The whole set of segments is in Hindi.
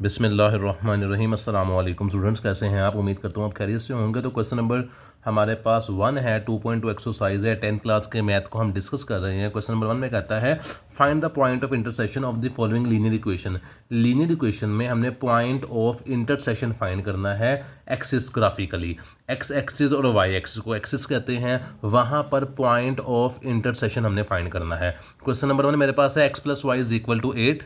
बिस्मिल्लाहिर्रहमानिर्रहीम। अस्सलाम वालेकुम स्टूडेंट्स, कैसे हैं आप? उम्मीद करता हूँ आप खैरियत से होंगे। तो क्वेश्चन नंबर हमारे पास 1 है, 2.2 एक्सरसाइज है, 10th क्लास के मैथ को हम डिस्कस कर रहे हैं। क्वेश्चन नंबर 1 में कहता है find the point of intersection of the following linear equation. Linear equation में हमने पॉइंट ऑफ इंटरसेक्शन फाइंड करना है एक्सिस ग्राफिकली। एक्स एक्सिस और वाई एक्सिस को एक्सिस कहते हैं, वहाँ पर पॉइंट ऑफ इंटरसेक्शन हमने फाइंड करना है। क्वेश्चन नंबर 1 मेरे पास है x + y = 8।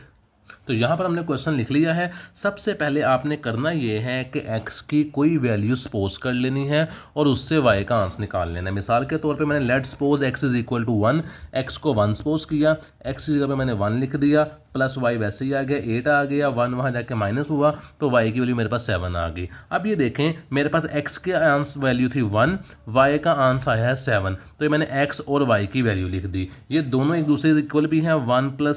तो यहाँ पर हमने क्वेश्चन लिख लिया है। सबसे पहले आपने करना ये है कि x की कोई वैल्यू सपोज कर लेनी है और उससे y का आंसर निकाल लेना है। मिसाल के तौर पे मैंने लेट सपोज x = 1, x को 1 सपोज किया, x की जगह पे मैंने 1 लिख दिया, प्लस y वैसे ही आ गया, 8 आ गया, 1 वहाँ जाके माइनस हुआ तो y की वैल्यू मेरे पास 7 आ गई। अब ये देखें, मेरे पास x के आंसर वैल्यू थी 1, y का आंसर आया है 7, तो ये मैंने x और y की वैल्यू लिख दी। ये दोनों एक दूसरे से इक्वल भी हैं। 1 +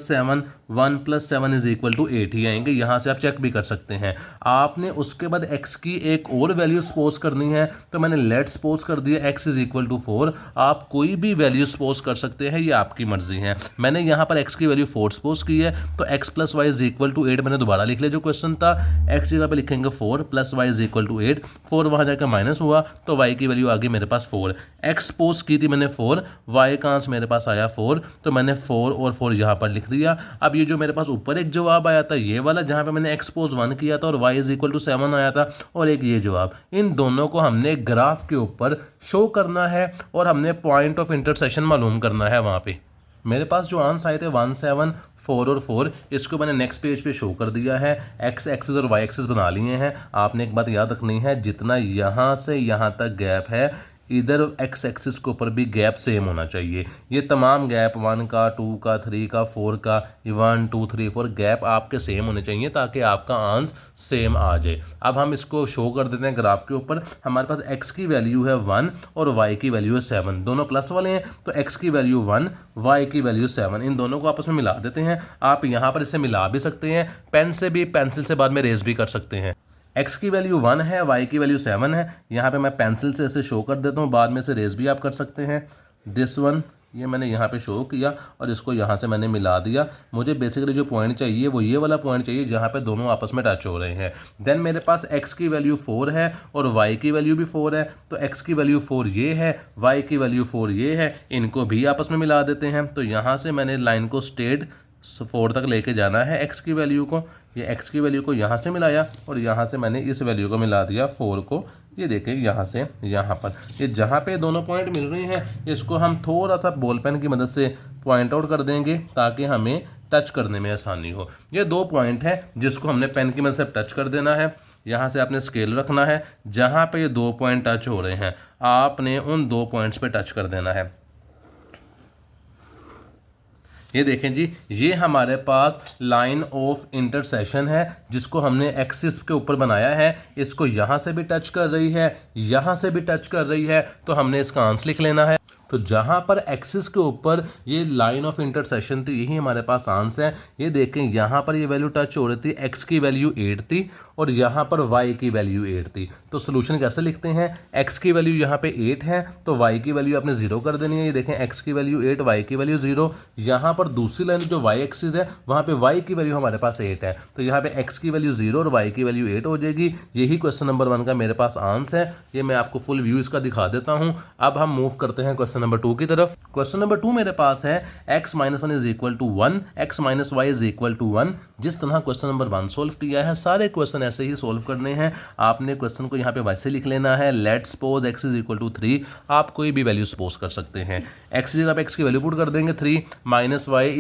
7 = 8 ही आएंगे। यहाँ से आप चेक भी कर सकते हैं। आपने उसके बाद x की एक और वैल्यू सपोज करनी है, तो मैंने लेट सपोज कर दिया x = 4। आप कोई भी वैल्यू सपोज कर सकते हैं, ये आपकी मर्जी है। मैंने यहाँ पर x की वैल्यू 4 सपोज की है, तो x + y = 8 मैंने दोबारा लिख लिया। जो क्वेश्चन था x जगह पे लिखेंगे 4 + y = 8, 4 वहाँ जाकर माइनस हुआ तो y की वैल्यू आ गई मेरे पास 4। x सपोज की थी मैंने 4, y का आंसर मेरे पास आया 4, तो मैंने 4 और 4 यहाँ पर लिख दिया। अब ये जो मेरे पास ऊपर एक जवाब आया था ये वाला, जहाँ पे मैंने x सपोज 1 किया था और y = 7 आया था, और एक ये जवाब, इन दोनों को हमने ग्राफ के ऊपर शो करना है और हमने पॉइंट ऑफ इंटरसेक्शन मालूम करना है। वहाँ पे मेरे पास जो आंसर आए थे 1, 7, 4 और 4, इसको मैंने नेक्स्ट पेज पे शो कर दिया है। x एक्सिस और y एक्सिस बना लिए हैं। आपने एक बात याद रखनी है, जितना यहाँ से यहाँ तक गैप है, इधर x एक्सिस के ऊपर भी गैप सेम होना चाहिए। ये तमाम गैप 1 का, 2 का, 3 का, 4 का, 1, 2, 3, 4 गैप आपके सेम होने चाहिए ताकि आपका आंसर सेम आ जाए। अब हम इसको शो कर देते हैं ग्राफ के ऊपर। हमारे पास x की वैल्यू है 1 और y की वैल्यू है 7, दोनों प्लस वाले हैं, तो x की वैल्यू 1, y की वैल्यू 7, इन दोनों को आपस में मिला देते हैं। आप यहाँ पर इसे मिला भी सकते हैं, पेन से भी, पेंसिल से बाद में रेज भी कर सकते हैं। x की वैल्यू 1 है, y की वैल्यू 7 है। यहाँ पे मैं पेंसिल से इसे शो कर देता हूँ, बाद में से रेज भी आप कर सकते हैं। दिस वन, ये मैंने यहाँ पे शो किया और इसको यहाँ से मैंने मिला दिया। मुझे बेसिकली जो पॉइंट चाहिए वो ये वाला पॉइंट चाहिए जहाँ पे दोनों आपस में टच हो रहे हैं। देन मेरे पास x की वैल्यू 4 है और y की वैल्यू भी 4 है, तो x की वैल्यू 4 ये है, y की वैल्यू 4 ये है, इनको भी आपस में मिला देते हैं। तो यहाँ से मैंने लाइन को स्ट्रेट 4 तक लेके जाना है x की वैल्यू को। ये x की वैल्यू को यहाँ से मिलाया और यहाँ से मैंने इस वैल्यू को मिला दिया 4 को। ये देखें यहाँ से यहाँ पर, ये जहाँ पे दोनों पॉइंट मिल रहे हैं इसको हम थोड़ा सा बॉल पेन की मदद से पॉइंट आउट कर देंगे ताकि हमें टच करने में आसानी हो। ये 2 पॉइंट है जिसको हमने पेन की मदद से टच कर देना है। यहाँ से आपने स्केल रखना है, जहाँ पे ये 2 पॉइंट टच हो रहे हैं आपने उन 2 पॉइंट्स पे टच कर देना है। ये देखें जी, ये हमारे पास लाइन ऑफ इंटरसेक्शन है जिसको हमने एक्सिस के ऊपर बनाया है। इसको यहाँ से भी टच कर रही है, यहाँ से भी टच कर रही है, तो हमने इसका आंसर लिख लेना है। तो जहाँ पर एक्सिस के ऊपर ये लाइन ऑफ इंटरसेक्शन थी यही हमारे पास आंसर है। ये देखें, यहाँ पर ये वैल्यू टच हो रही थी, x की वैल्यू 8 थी और यहाँ पर y की वैल्यू 8 थी। तो सोल्यूशन कैसे लिखते हैं, x की वैल्यू यहाँ पे 8 है तो y की वैल्यू आपने 0 कर देनी है। ये देखें, x की वैल्यू 8, y की वैल्यू 0। यहाँ पर दूसरी लाइन जो y एक्सिस है वहाँ पे y की वैल्यू हमारे पास 8 है, तो यहाँ पे x की वैल्यू 0 और y की वैल्यू 8 हो जाएगी। यही क्वेश्चन नंबर 1 का मेरे पास आंसर है। ये मैं आपको फुल व्यू इसका दिखा देता हूँ। अब हम मूव करते हैं क्वेश्चन नंबर 2 की तरफ। क्वेश्चन नंबर 2 मेरे पास है x - 1 = 1, x - y = 1। जिस तरह क्वेश्चन नंबर 1 सोल्व किया है सारे क्वेश्चन ऐसे ही सोल्व करने हैं। आपने क्वेश्चन को यहाँ पे वैसे लिख लेना है, लेट सपोज x = 3। आप कोई भी वैल्यू सपोज कर सकते हैं। x की जगह पे x की वैल्यू पुट कर देंगे 3, - y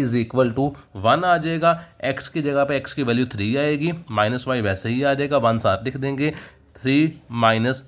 = 1 आ जाएगा। x की जगह पे x की वैल्यू 3 आएगी, -y वैसे ही आ जाएगा, 1 साथ लिख देंगे। 3 - y =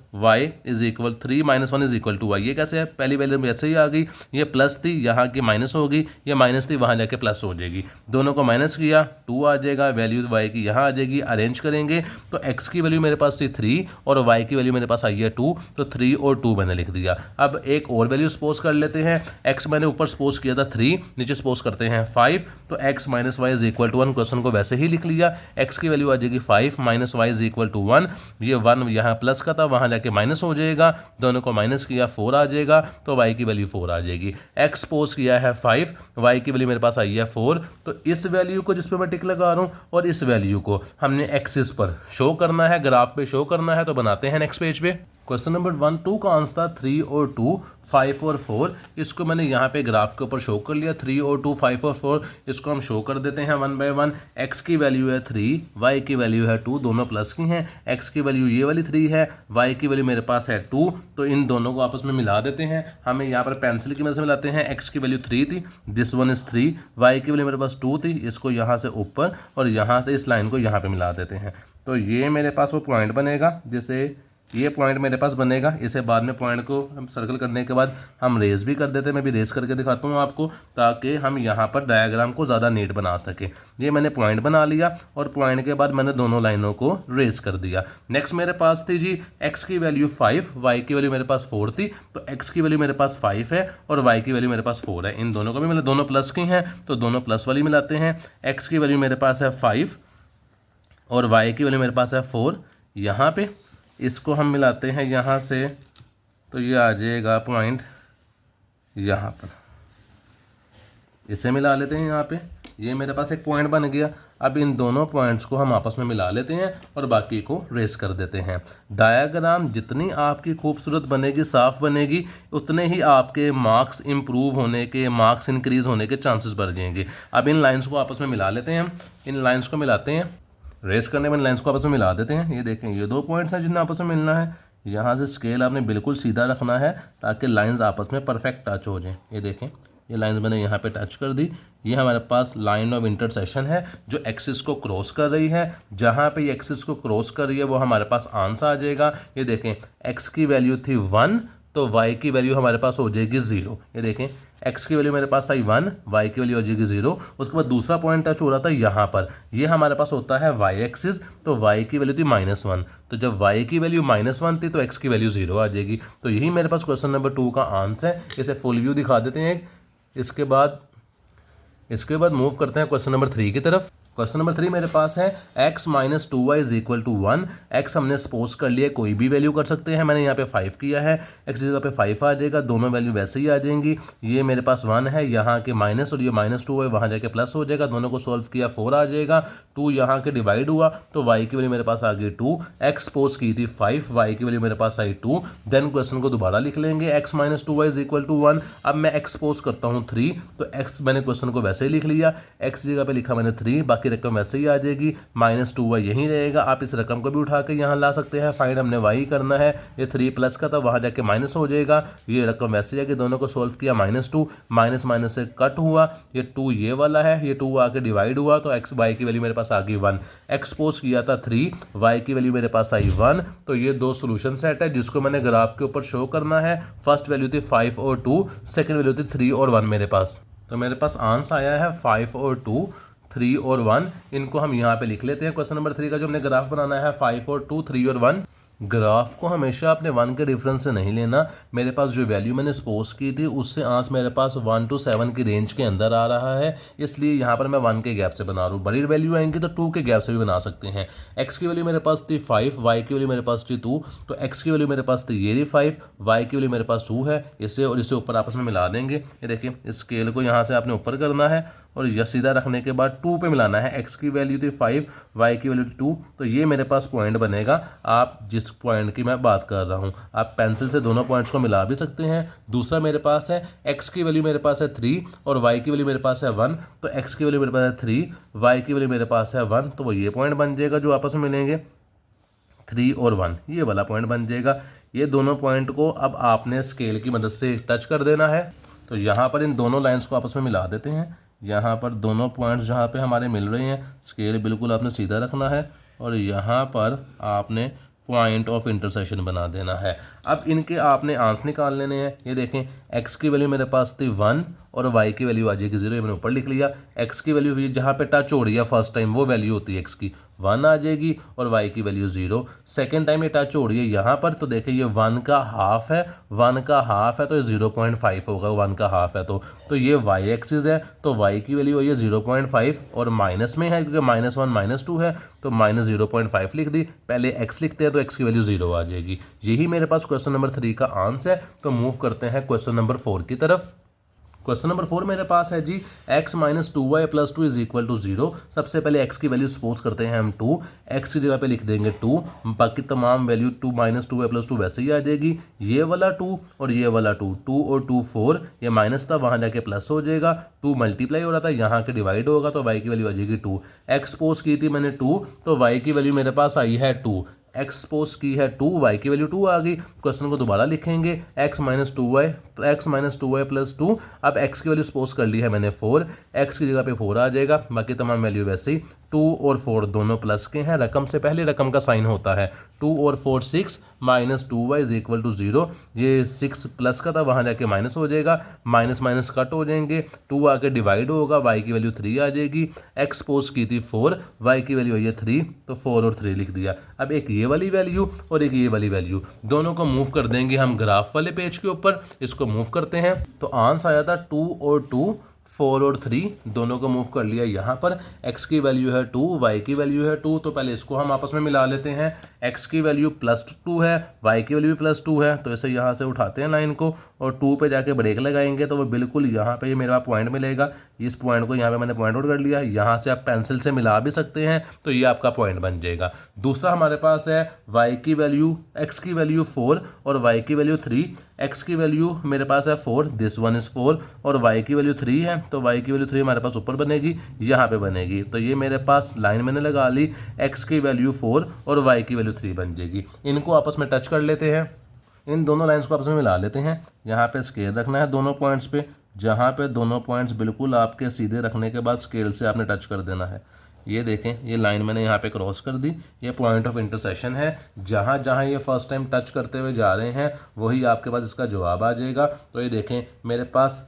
3 - 1 = y। ये कैसे है, पहली वैल्यू वैसे ही आ गई, ये प्लस थी यहाँ की माइनस होगी, ये माइनस थी वहाँ जाके प्लस हो जाएगी। दोनों को माइनस किया 2 आ जाएगा, वैल्यू y की यहाँ आ जाएगी। अरेंज करेंगे तो x की वैल्यू मेरे पास थी 3 और y की वैल्यू मेरे पास आई है 2, तो 3 और 2 मैंने लिख दिया। अब एक और वैल्यू सपोज कर लेते हैं। x मैंने ऊपर सपोज किया था 3, नीचे सपोज करते हैं 5, तो x - y = 1। क्वेश्चन को वैसे ही लिख लिया, x की वैल्यू आ जाएगी 5, - y = 1। ये 1 यहाँ प्लस का था, वहाँ जाके माइनस हो जाएगा, दोनों को माइनस किया 4 आ जाएगा, तो y की वैल्यू 4 आ जाएगी। x पोज किया है 5, y की वैल्यू मेरे पास आई है 4, तो इस वैल्यू को जिस पे मैं टिक लगा रहा हूँ और इस वैल्यू को हमने एक्सिस पर शो करना है, ग्राफ पे शो करना है, तो बनाते हैं नेक्स्ट पेज पे। क्वेश्चन नंबर 1 2 का आंसर था 3 और 2, 5 और 4। इसको मैंने यहाँ पे ग्राफ के ऊपर शो कर लिया, 3 और 2, 5 और 4। इसको हम शो कर देते हैं 1 बाय 1। x की वैल्यू है 3, y की वैल्यू है 2, दोनों प्लस की हैं। x की वैल्यू ये वाली 3 है, y की वैल्यू मेरे पास है 2, तो इन दोनों को आपस में मिला देते हैं। हमें यहाँ पर पेंसिल की मदद से मिलाते हैं। x की वैल्यू 3 थी, दिस वन इज 3, y की वैल्यू मेरे पास 2 थी, इसको यहाँ से ऊपर और यहाँ से इस लाइन को यहाँ पे मिला देते हैं। तो ये मेरे पास वो पॉइंट बनेगा, जैसे ये पॉइंट मेरे पास बनेगा। इसे बाद में पॉइंट को हम सर्कल करने के बाद हम रेस भी कर देते हैं। मैं भी रेस करके दिखाता हूँ आपको, ताकि हम यहाँ पर डायग्राम को ज़्यादा नीट बना सके। ये मैंने पॉइंट बना लिया और पॉइंट के बाद मैंने दोनों लाइनों को रेस कर दिया। नेक्स्ट मेरे पास थी जी x की वैल्यू 5, y की वैल्यू मेरे पास 4 थी, तो x की वैल्यू मेरे पास 5 है और y की वैल्यू मेरे पास 4 है। इन दोनों को भी मैंने, दोनों प्लस की हैं तो दोनों प्लस वाली मिलाते हैं। x की वैल्यू मेरे पास है 5 और y की वैल्यू मेरे पास है 4। यहाँ पे इसको हम मिलाते हैं यहाँ से, तो ये आ जाएगा पॉइंट यहाँ पर, इसे मिला लेते हैं यहाँ पे। ये मेरे पास एक पॉइंट बन गया। अब इन दोनों पॉइंट्स को हम आपस में मिला लेते हैं और बाकी को रेस कर देते हैं। डायग्राम जितनी आपकी खूबसूरत बनेगी, साफ बनेगी, उतने ही आपके मार्क्स इंप्रूव होने के, मार्क्स इंक्रीज होने के चांसेस बढ़ जाएंगे। अब इन लाइन्स को आपस में मिला लेते हैं। हम इन लाइन्स को मिलाते हैं, रेस करने में लाइन्स को आपस में मिला देते हैं। ये देखें, ये दो पॉइंट्स हैं जिन्हें आपस में मिलना है। यहाँ से स्केल आपने बिल्कुल सीधा रखना है ताकि लाइंस आपस में परफेक्ट टच हो जाएं। ये देखें, ये लाइंस मैंने यहाँ पे टच कर दी। ये हमारे पास लाइन ऑफ इंटरसेक्शन है जो एक्सिस को क्रॉस कर रही है। जहाँ पे ये एक्सिस को क्रॉस कर रही है वो हमारे पास आंसर आ जाएगा। ये देखें, x की वैल्यू थी 1, तो y की वैल्यू हमारे पास हो जाएगी 0। ये देखें, x की वैल्यू मेरे पास आई 1, y की वैल्यू हो जाएगी 0। उसके बाद दूसरा पॉइंट टच हो रहा था यहाँ पर, ये हमारे पास होता है y एक्सिस, तो y की वैल्यू थी -1। तो जब y की वैल्यू -1 थी तो x की वैल्यू 0 आ जाएगी। तो यही मेरे पास क्वेश्चन नंबर 2 का आंसर है। इसे फुल व्यू दिखा देते हैं। इसके बाद मूव करते हैं क्वेश्चन नंबर 3 की तरफ। क्वेश्चन नंबर 3 मेरे पास है x minus 2y is equal to 1। x हमने सपोज कर लिया, कोई भी वैल्यू कर सकते हैं। मैंने यहाँ पे 5 किया है, x जगह पे 5 आ जाएगा, दोनों वैल्यू वैसे ही आ जाएंगी। ये मेरे पास 1 है, यहाँ के माइनस और ये -2 है, वहाँ जाके प्लस हो जाएगा। दोनों को सॉल्व किया 4 आ जाएगा। 2 यहाँ के डिवाइड हुआ तो y की वैल्यू मेरे पास आ गई 2। x सपोज की थी 5, y की वैल्यू मेरे पास आई 2। देन क्वेश्चन को दोबारा लिख लेंगे, x minus 2y is equal to 1। अब मैं x सपोज करता हूँ 3, तो x मैंने क्वेश्चन को वैसे ही लिख लिया, x जगह पे लिखा मैंने 3, बाकी रकम वैसे ही आ जाएगी। -2y यहीं रहेगा। आप इस रकम को भी उठा के यहाँ ला सकते हैं। फाइंड हमने y करना है, ये 3 प्लस का था, वहाँ जाके माइनस हो जाएगा। ये रकम वैसे जाके दोनों को सोल्व किया, -2 माइनस माइनस से कट हुआ, ये 2 ये वाला है, ये 2 आके डिवाइड हुआ तो x y की वैल्यू मेरे पास आ गई 1। एक्सपोज किया था 3, y की वैल्यू मेरे पास आई 1। तो ये दो सोल्यूशन सेट है जिसको मैंने ग्राफ के ऊपर शो करना है। फर्स्ट वैल्यू थी 5 और 2, सेकेंड वैल्यू थी 3 और 1 मेरे पास। तो मेरे पास आंसर आया है 5 और 2, 3 और 1। इनको हम यहाँ पे लिख लेते हैं। क्वेश्चन नंबर 3 का जो हमने ग्राफ बनाना है 5 और 2, 3 और 1। ग्राफ को हमेशा अपने 1 के डिफरेंस से नहीं लेना। मेरे पास जो वैल्यू मैंने सपोज की थी उससे आंसर मेरे पास 1 to 7 की रेंज के अंदर आ रहा है, इसलिए यहाँ पर मैं 1 के गैप से बना रहा हूँ। बड़ी वैल्यू आएंगी तो 2 के गैप से भी बना सकते हैं। x की वैल्यू मेरे पास थी 5, y की वैल्यू मेरे पास थी 2, तो x की वैल्यू मेरे पास थी ये 5, y की वैल्यू मेरे पास 2 है। इसे और इसे ऊपर आपस में मिला देंगे। ये देखिए, इस स्केल को यहाँ से आपने ऊपर करना है और यह सीधा रखने के बाद 2 पे मिलाना है। x की वैल्यू थी 5, y की वैल्यू थी 2, तो ये मेरे पास पॉइंट बनेगा। आप जिस पॉइंट की मैं बात कर रहा हूँ, आप पेंसिल से दोनों पॉइंट्स को मिला भी सकते हैं। दूसरा मेरे पास है x की वैल्यू मेरे पास है 3 और y की वैल्यू मेरे पास है 1, तो x की वैल्यू मेरे पास है 3, y की वैल्यू मेरे पास है 1, तो वो ये पॉइंट बन जाएगा जो आपस में मिलेंगे 3 और 1, ये वाला पॉइंट बन जाएगा। ये दोनों पॉइंट को अब आपने स्केल की मदद से टच कर देना है। तो यहाँ पर इन दोनों लाइन्स को आपस में मिला देते हैं। यहाँ पर दोनों पॉइंट्स जहाँ पे हमारे मिल रहे हैं, स्केल बिल्कुल आपने सीधा रखना है और यहाँ पर आपने पॉइंट ऑफ इंटरसेक्शन बना देना है। अब इनके आपने आंसर निकाल लेने हैं। ये देखें, x की वैल्यू मेरे पास थी 1 और वाई की वैल्यू आ जाएगी 0, ये मैंने ऊपर लिख लिया। एक्स की वैल्यू जहाँ पे टच हो रही है फर्स्ट टाइम वो वैल्यू होती है एक्स की 1 आ जाएगी और वाई की वैल्यू 0। सेकेंड टाइम ये टच हो रही है यहाँ पर, तो देखिए ये 1 का हाफ है, 1 का हाफ है तो ये 0.5 होगा, 1 का हाफ है तो ये वाई एक्सिस है, तो वाई की वैल्यू है 0.5 और माइनस में है क्योंकि -1 -2 है तो -0.5 लिख दी। पहले x लिखते हैं तो x की वैल्यू 0 आ जाएगी। यही मेरे पास क्वेश्चन नंबर 3 का आंसर है। तो मूव करते हैं क्वेश्चन नंबर 4 की तरफ। क्वेश्चन नंबर 4 मेरे पास है जी x - 2y + 2 = 0। सबसे पहले x की वैल्यू सपोज करते हैं हम 2, x की जगह पे लिख देंगे 2, बाकी तमाम वैल्यू 2 - 2y + 2 वैसे ही आ जाएगी। ये वाला 2 और ये वाला 2, 2 और 2 4, ये माइनस था वहाँ जाके प्लस हो जाएगा। 2 मल्टीप्लाई हो रहा था, यहाँ के डिवाइड होगा तो y की वैल्यू आ जाएगी 2। x सपोज की थी मैंने 2, तो y की वैल्यू मेरे पास आई है 2। एक्स सपोज की है 2, वाई की वैल्यू 2 आ गई। क्वेश्चन को दोबारा लिखेंगे x - 2y + 2। अब x की वैल्यू सपोज कर ली है मैंने 4, x की जगह पे 4 आ जाएगा, बाकी तमाम वैल्यू वैसे ही। 2 और 4 दोनों प्लस के हैं, रकम से पहले रकम का साइन होता है। 2 और 4 6 - 2y = 0। ये 6 प्लस का था वहाँ जाके माइनस हो जाएगा, माइनस माइनस कट हो जाएंगे, 2 आके डिवाइड होगा, y की वैल्यू 3 आ जाएगी। x सपोज की थी 4, y की वैल्यू है 3, तो 4 और 3 लिख दिया। अब एक ये वाली वैल्यू और एक ये वाली वैल्यू, दोनों को मूव कर देंगे हम ग्राफ वाले पेज के ऊपर। इसको मूव करते हैं तो आंसर आया था 2 और 2, 4 और 3, दोनों को मूव कर लिया यहाँ पर। x की वैल्यू है 2, y की वैल्यू है 2, तो पहले इसको हम आपस में मिला लेते हैं। x की वैल्यू +2 है, y की वैल्यू भी +2 है, तो इसे यहाँ से उठाते हैं लाइन को और 2 पे जाके ब्रेक लगाएंगे तो वो बिल्कुल यहाँ पे ये मेरे पास पॉइंट मिलेगा। इस पॉइंट को यहाँ पे मैंने पॉइंट आउट कर लिया, यहाँ से आप पेंसिल से मिला भी सकते हैं तो ये आपका पॉइंट बन जाएगा। दूसरा हमारे पास है y की वैल्यू, x की वैल्यू 4 और y की वैल्यू 3। x की वैल्यू मेरे पास है 4, दिस वन इज़ 4, और y की वैल्यू 3 है, तो y की वैल्यू 3 हमारे पास ऊपर बनेगी, यहाँ पे बनेगी। तो ये मेरे पास लाइन मैंने लगा ली, x की वैल्यू 4 और y की वैल्यू 3 बन जाएगी। इनको आपस में टच कर लेते हैं, इन दोनों लाइंस को आपस में मिला लेते हैं। यहाँ पे स्केल रखना है दोनों पॉइंट्स पे, जहाँ पे दोनों पॉइंट्स बिल्कुल आपके सीधे रखने के बाद स्केल से आपने टच कर देना है। ये देखें, ये लाइन मैंने यहाँ पे क्रॉस कर दी, ये पॉइंट ऑफ इंटरसेक्शन है। जहाँ जहाँ ये फर्स्ट टाइम टच करते हुए जा रहे हैं वही आपके पास इसका जवाब आ जाएगा। तो ये देखें मेरे पास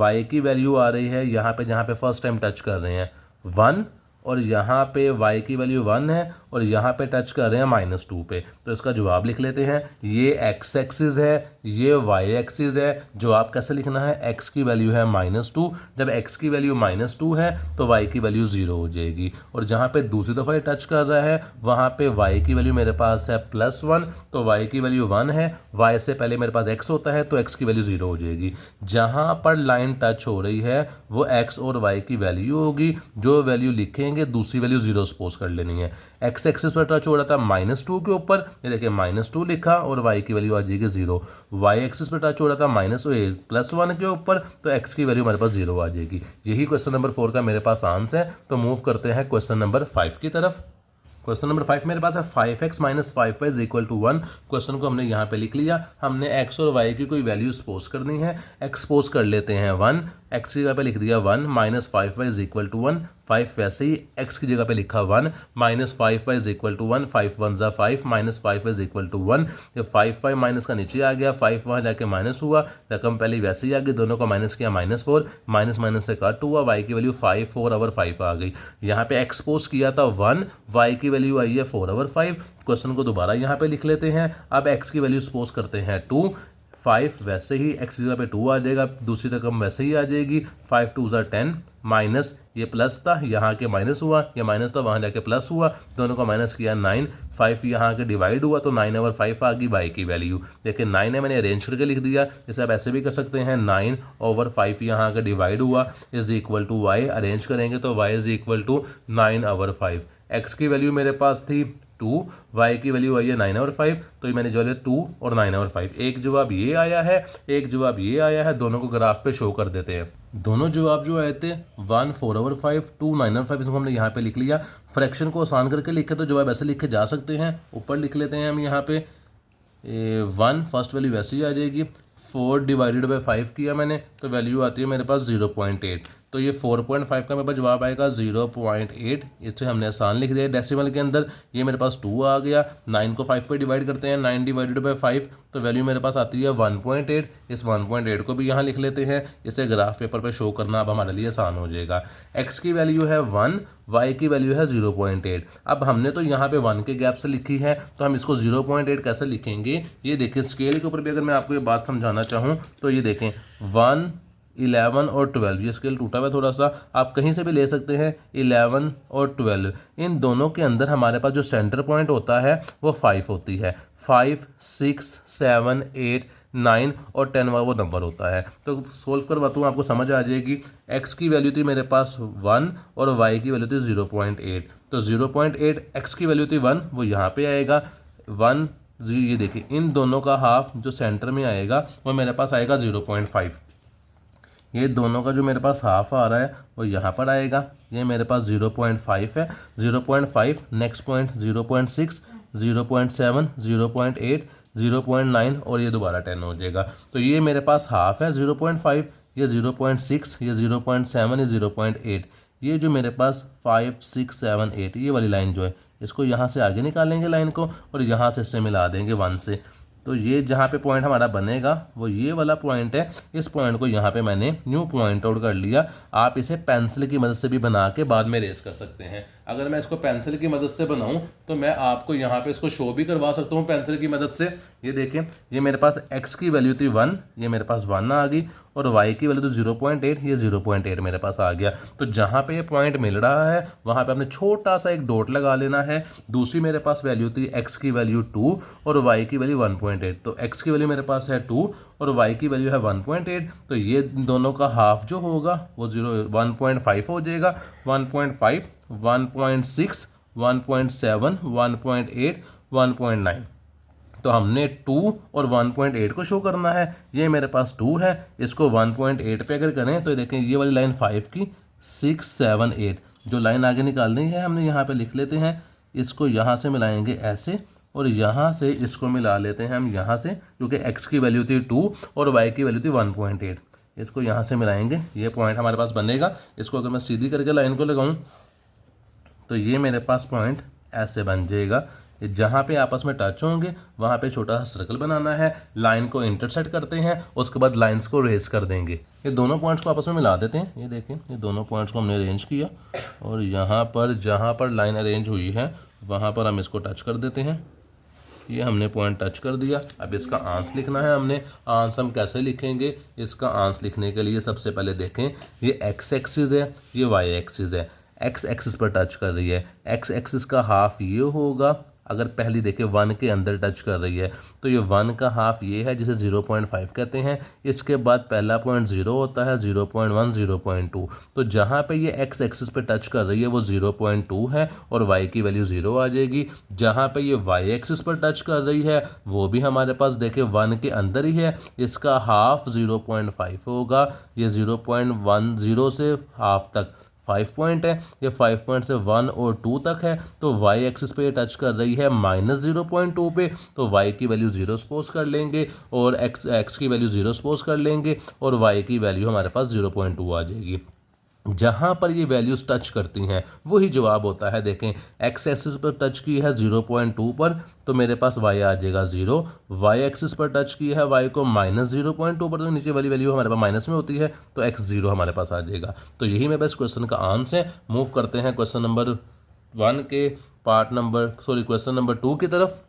y की वैल्यू आ रही है यहाँ पे, जहाँ पे फर्स्ट टाइम टच कर रहे हैं 1, और यहाँ पे y की वैल्यू 1 है और यहाँ पे टच कर रहे हैं -2 पे। तो इसका जवाब लिख लेते हैं। ये x एक्सिस है, ये y एक्सिस है। जवाब कैसे लिखना है, x की वैल्यू है -2, जब x की वैल्यू -2 है तो y की वैल्यू 0 हो जाएगी। और जहाँ पे दूसरी दफ़ा ये टच कर रहा है वहाँ पे y की वैल्यू मेरे पास है +1, तो y की वैल्यू 1 है, y से पहले मेरे पास x होता है तो x की वैल्यू 0 हो जाएगी। जहाँ पर लाइन टच हो रही है वो x और y की वैल्यू होगी, जो वैल्यू लिखेंगे दूसरी वैल्यू 0 सपोज कर लेनी है। x एक्सिस पर टच हो रहा था -2 के ऊपर, ये देखिए -2 लिखा और y की वैल्यू आ जाएगी 0। y एक्सिस पर टच हो रहा था +1 के ऊपर, तो x की वैल्यू हमारे पास 0 आ जाएगी। यही क्वेश्चन नंबर 4 का मेरे पास आंसर है। तो मूव करते हैं क्वेश्चन नंबर 5 की तरफ। क्वेश्चन नंबर 5 मेरे पास है 5x - 5y = 1। क्वेश्चन को हमने यहाँ पे लिख लिया। हमने x और y की कोई वैल्यू सपोज करनी है। x सपोज कर लेते हैं 1, x की जगह पे लिख दिया 1, -5y = 1, 5 वैसे ही x की जगह पे लिखा 1, -5y = 1, 5 1 ज़ा 5, -5y = 1। जब 5 माइनस का नीचे आ गया, 5 वहाँ जाके माइनस हुआ, रकम पहले वैसे ही आ गई, दोनों को माइनस किया -4, माइनस से कट हुआ, y की वैल्यू 5 4 ओवर 5 आ गई। यहाँ पे x सपोज किया था 1, y की वैल्यू आई है 4 ओवर 5। क्वेश्चन को दोबारा यहाँ पे लिख लेते हैं। अब x की वैल्यू सपोज करते हैं 2, 5 वैसे ही x की जगह पे 2 आ जाएगा, दूसरी रकम वैसे ही आ जाएगी, 5 2 ज़ा 10, माइनस ये प्लस था, यहाँ के माइनस हुआ, ये माइनस था वहाँ जाके प्लस हुआ, दोनों को माइनस किया 9, 5 यहाँ के डिवाइड हुआ तो 9 ओवर 5 आ गई y की वैल्यू। देखिए 9 है, मैंने अरेंज करके लिख दिया। जैसे आप ऐसे भी कर सकते हैं, 9 ओवर 5 यहाँ का डिवाइड हुआ is equal to y, arrange करेंगे तो y is equal to 9 over 5। x की वैल्यू मेरे पास थी 2, y की वैल्यू आई है 9 ओवर 5, तो मैंने जो है 2 और 9 ओवर 5। एक जवाब ये आया है, एक जवाब ये आया है, दोनों को ग्राफ पे शो कर देते हैं। दोनों जवाब जो आए थे 1 4 ओवर 5, 2 9 ओवर 5, इसको हमने यहाँ पे लिख लिया। फ्रैक्शन को आसान करके लिखे तो जवाब ऐसे लिखे जा सकते हैं। ऊपर लिख लेते हैं हम यहाँ पे 1, फर्स्ट वैल्यू वैसे ही आ जाएगी, 4 डिवाइडेड बाई 5 किया मैंने तो वैल्यू आती है मेरे पास 0.8। तो ये 4.5 का मेरे पास जवाब आएगा 0.8। इसे हमने आसान लिख दिया डेसिमल के अंदर। ये मेरे पास 2 आ गया। 9 को 5 पे डिवाइड करते हैं, 9 डिवाइडेड बाई 5 तो वैल्यू मेरे पास आती है 1.8। इस 1.8 को भी यहाँ लिख लेते हैं। इसे ग्राफ पेपर पे शो करना अब हमारे लिए आसान हो जाएगा। x की वैल्यू है 1, y की वैल्यू है 0.8। अब हमने तो यहाँ पे 1 के गैप से लिखी है, तो हम इसको 0.8 कैसे लिखेंगे ये देखें। स्केल के ऊपर भी अगर मैं आपको ये बात समझाना चाहूँ तो ये देखें 1, 11 और 12, ये स्केल टूटा हुआ है थोड़ा सा, आप कहीं से भी ले सकते हैं। 11 और 12 इन दोनों के अंदर हमारे पास जो सेंटर पॉइंट होता है वो 5 होती है। 5, 6, 7, 8, 9 और 10 वो नंबर होता है। तो सोल्व करवाता हूँ, आपको समझ आ जाएगी। x की वैल्यू थी मेरे पास 1 और y की वैल्यू थी 0.8। तो 0.8 x की वैल्यू थी 1, वो यहाँ पे आएगा 1। ये देखिए इन दोनों का हाफ जो सेंटर में आएगा वो मेरे पास आएगा 0.5। ये दोनों का जो मेरे पास हाफ आ रहा है वो यहाँ पर आएगा। ये मेरे पास 0.5 है। 0.5 नेक्स्ट पॉइंट 0.6, 0.7, 0.8, 0.9 और ये दोबारा 10 हो जाएगा। तो ये मेरे पास हाफ है 0.5, ये 0.6, ये 0.7, ये 0.8। ये जो मेरे पास 5, 6, 7, 8 ये वाली लाइन जो है इसको यहाँ से आगे निकालेंगे लाइन को और यहाँ से इससे मिला देंगे 1 से। तो ये जहाँ पे पॉइंट हमारा बनेगा वो ये वाला पॉइंट है। इस पॉइंट को यहाँ पे मैंने न्यू पॉइंट आउट कर लिया। आप इसे पेंसिल की मदद से भी बना के बाद में रेस कर सकते हैं। अगर मैं इसको पेंसिल की मदद से बनाऊं तो मैं आपको यहाँ पे इसको शो भी करवा सकता हूँ पेंसिल की मदद से। ये देखें, ये मेरे पास x की वैल्यू थी 1, ये मेरे पास 1 आ गई, और y की वैल्यू तो 0.8, ये 0.8 मेरे पास आ गया। तो जहाँ पे ये पॉइंट मिल रहा है वहाँ पे आपने छोटा सा एक डॉट लगा लेना है। दूसरी मेरे पास वैल्यू थी x की वैल्यू 2 और y की वैल्यू 1.8। तो x की वैल्यू मेरे पास है 2 और y की वैल्यू है 1.8। तो ये दोनों का हाफ जो होगा वो 1.5 हो जाएगा। 1.5, 1.6, 1.7, 1.8, 1.9। तो हमने 2 और 1.8 को शो करना है। ये मेरे पास 2 है, इसको 1.8 पे अगर करें तो देखें ये वाली लाइन 5 की 6, 7, 8 जो लाइन आगे निकालनी है हमने यहाँ पे लिख लेते हैं। इसको यहाँ से मिलाएंगे ऐसे और यहाँ से इसको मिला लेते हैं हम यहाँ से, क्योंकि x की वैल्यू थी 2 और y की वैल्यू थी 1.8। इसको यहाँ से मिलाएंगे, ये पॉइंट हमारे पास बनेगा। इसको अगर मैं सीधी करके लाइन को लगाऊँ तो ये मेरे पास पॉइंट ऐसे बन जाएगा। जहाँ पे आपस में टच होंगे वहाँ पे छोटा सा सर्कल बनाना है, लाइन को इंटरसेक्ट करते हैं, उसके बाद लाइंस को रेज कर देंगे। ये दोनों पॉइंट्स को आपस में मिला देते हैं। ये देखें, ये दोनों पॉइंट्स को हमने अरेंज किया और यहाँ पर जहाँ पर लाइन अरेंज हुई है वहाँ पर हम इसको टच कर देते हैं। ये हमने पॉइंट टच कर दिया। अब इसका आंस लिखना है हमने। आंस हम कैसे लिखेंगे? इसका आंस लिखने के लिए सबसे पहले देखें, ये x एक्सिस है, ये y एक्सिस है। x एक्सिस पर टच कर रही है, x एक्सिस का हाफ ये होगा। अगर पहली देखें 1 के अंदर टच कर रही है तो ये 1 का हाफ ये है जिसे 0.5 कहते हैं। इसके बाद पहला पॉइंट 0 होता है, 0.1, 0.2। तो जहाँ पे ये x एक्सिस पे टच कर रही है वो 0.2 है और y की वैल्यू 0 आ जाएगी। जहाँ पे ये y एक्सिस पर टच कर रही है वो भी हमारे पास देखें 1 के अंदर ही है, इसका हाफ 0.5 होगा। ये 0.10 से हाफ तक 5 पॉइंट है, ये 5 पॉइंट से 1 और 2 तक है। तो y एक्सिस पे टच कर रही है -0.2 पे, तो y की वैल्यू 0 सपोज कर लेंगे और x की वैल्यू 0 सपोज कर लेंगे और y की वैल्यू हमारे पास 0.2 आ जाएगी। जहाँ पर ये वैल्यूज़ टच करती हैं वही जवाब होता है। देखें, x एक्सिस पर टच की है 0.2 पर तो मेरे पास y आ जाएगा 0। y एक्सिस पर टच की है y को -0.2 पर तो नीचे वाली वैल्यू हमारे पास माइनस में होती है, तो x 0 हमारे पास आ जाएगा। तो यही मेरे पास क्वेश्चन का आंसर है। मूव करते हैं क्वेश्चन नंबर 1 के क्वेश्चन नंबर 2 की तरफ।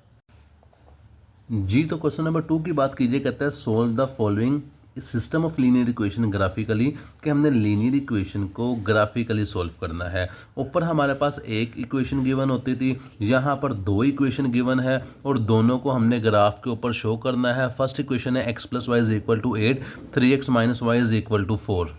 जी, तो क्वेश्चन नंबर 2 की बात कीजिए। कहता है solve the following system of linear equation graphically, कि हमने लीनियर इक्वेशन को ग्राफिकली सॉल्व करना है। ऊपर हमारे पास एक इक्वेशन गिवन होती थी, यहाँ पर 2 इक्वेशन गिवन है और दोनों को हमने ग्राफ के ऊपर शो करना है। फर्स्ट इक्वेशन है x + y = 8, 3x - y = 4।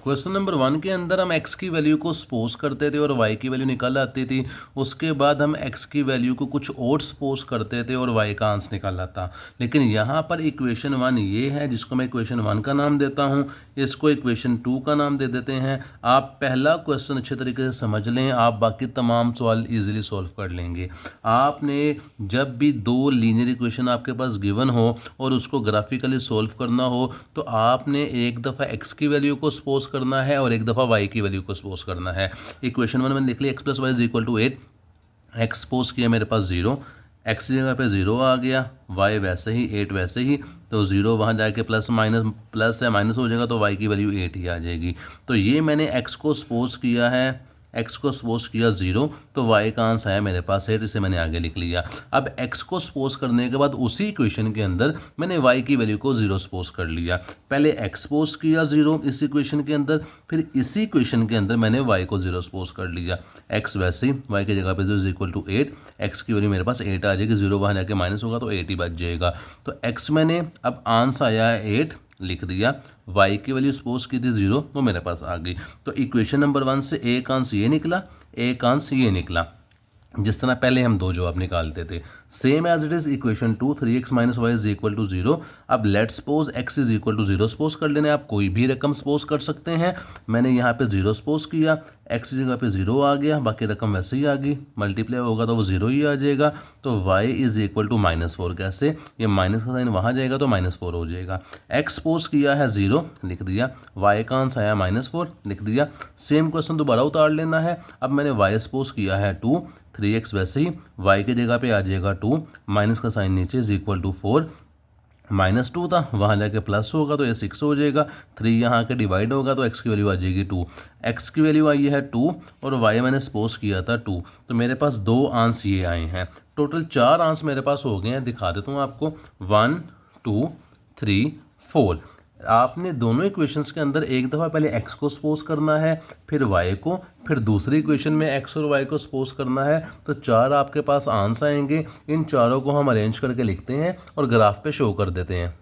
Question number 1 के अंदर हम x की वैल्यू को सपोज करते थे और y की वैल्यू निकल आती थी। उसके बाद हम x की वैल्यू को कुछ और सपोज करते थे और y का आंसर निकल आता। लेकिन यहाँ पर इक्वेशन 1 ये है जिसको मैं इक्वेशन 1 का नाम देता हूँ, इसको इक्वेशन 2 का नाम दे देते हैं। आप पहला क्वेश्चन अच्छे तरीके से समझ लें, आप बाकी तमाम सवाल ईजिली सॉल्व कर लेंगे। आपने जब भी 2 लीनियर इक्वेशन आपके पास गिवन हो और उसको ग्राफिकली सॉल्व करना हो तो आपने एक दफ़ा x की वैल्यू को सपोज करना है और एक दफ़ा y की वैल्यू को सपोज करना है। इक्वेशन 1 मैंने लिख लिया, x + y = 8, x सपोज किया मेरे पास 0, x की जगह पे 0 आ गया, y वैसे ही 8 वैसे ही, तो 0 वहाँ जाके प्लस है माइनस हो जाएगा, तो y की वैल्यू 8 ही आ जाएगी। तो ये मैंने x को सपोज किया है, x को सपोज किया 0, तो y का आंसर है मेरे पास 8, इसे मैंने आगे लिख लिया। अब x को सपोज करने के बाद उसी इक्वेशन के अंदर मैंने y की वैल्यू को 0 सपोज कर लिया। पहले x सपोज किया 0 इस इक्वेशन के अंदर, फिर इसी इक्वेशन के अंदर मैंने y को 0 सपोज कर लिया। x वैसे ही y की जगह पे 0 = 8, x की वैल्यू मेरे पास 8 आ जाएगी, 0 वहाँ जाके माइनस होगा तो 8 ही बच जाएगा। तो x मैंने अब आंसर आया है 8 लिख दिया, y की वैल्यू सपोज की थी 0, वो मेरे पास आ गई। तो इक्वेशन नंबर 1 से एक आंसर ये निकला, एक आंसर ये निकला, जिस तरह पहले हम दो जवाब निकालते थे। Same as it is equation 2, 3x - y = 0। अब लेट सपोज x = 0 सपोज कर लेने, आप कोई भी रकम सपोज कर सकते हैं। मैंने यहाँ पे 0 सपोज किया, x की जगह पे 0 आ गया, बाकी रकम वैसे ही आ गई, मल्टीप्लाई होगा तो वो 0 ही आ जाएगा। तो y = -4, कैसे, ये माइनस का साइन वहाँ जाएगा तो -4 हो जाएगा। x सपोज किया है 0 लिख दिया, y का आंसर आया -4 लिख दिया। सेम क्वेश्चन दोबारा उतार लेना है। अब मैंने y सपोज किया है 2, 3x वैसे ही, y की जगह पे आ जाएगा 2, माइनस का साइन नीचे =4, -2 था वहाँ जाके प्लस होगा तो ये 6 हो जाएगा, 3 यहाँ के डिवाइड होगा तो x की वैल्यू आ जाएगी 2, x की वैल्यू आई है 2 और y मैंने सपोज किया था 2, तो मेरे पास 2 आंसर ये आए हैं। टोटल 4 आंसर मेरे पास हो गए हैं, दिखा देता हूँ आपको, 1 2 3 4। आपने दोनों इक्वेशंस के अंदर एक दफ़ा पहले x को सपोज करना है, फिर y को, फिर दूसरी इक्वेशन में x और y को सपोज करना है, तो 4 आपके पास आंसर आएंगे। इन चारों को हम अरेंज करके लिखते हैं और ग्राफ पे शो कर देते हैं।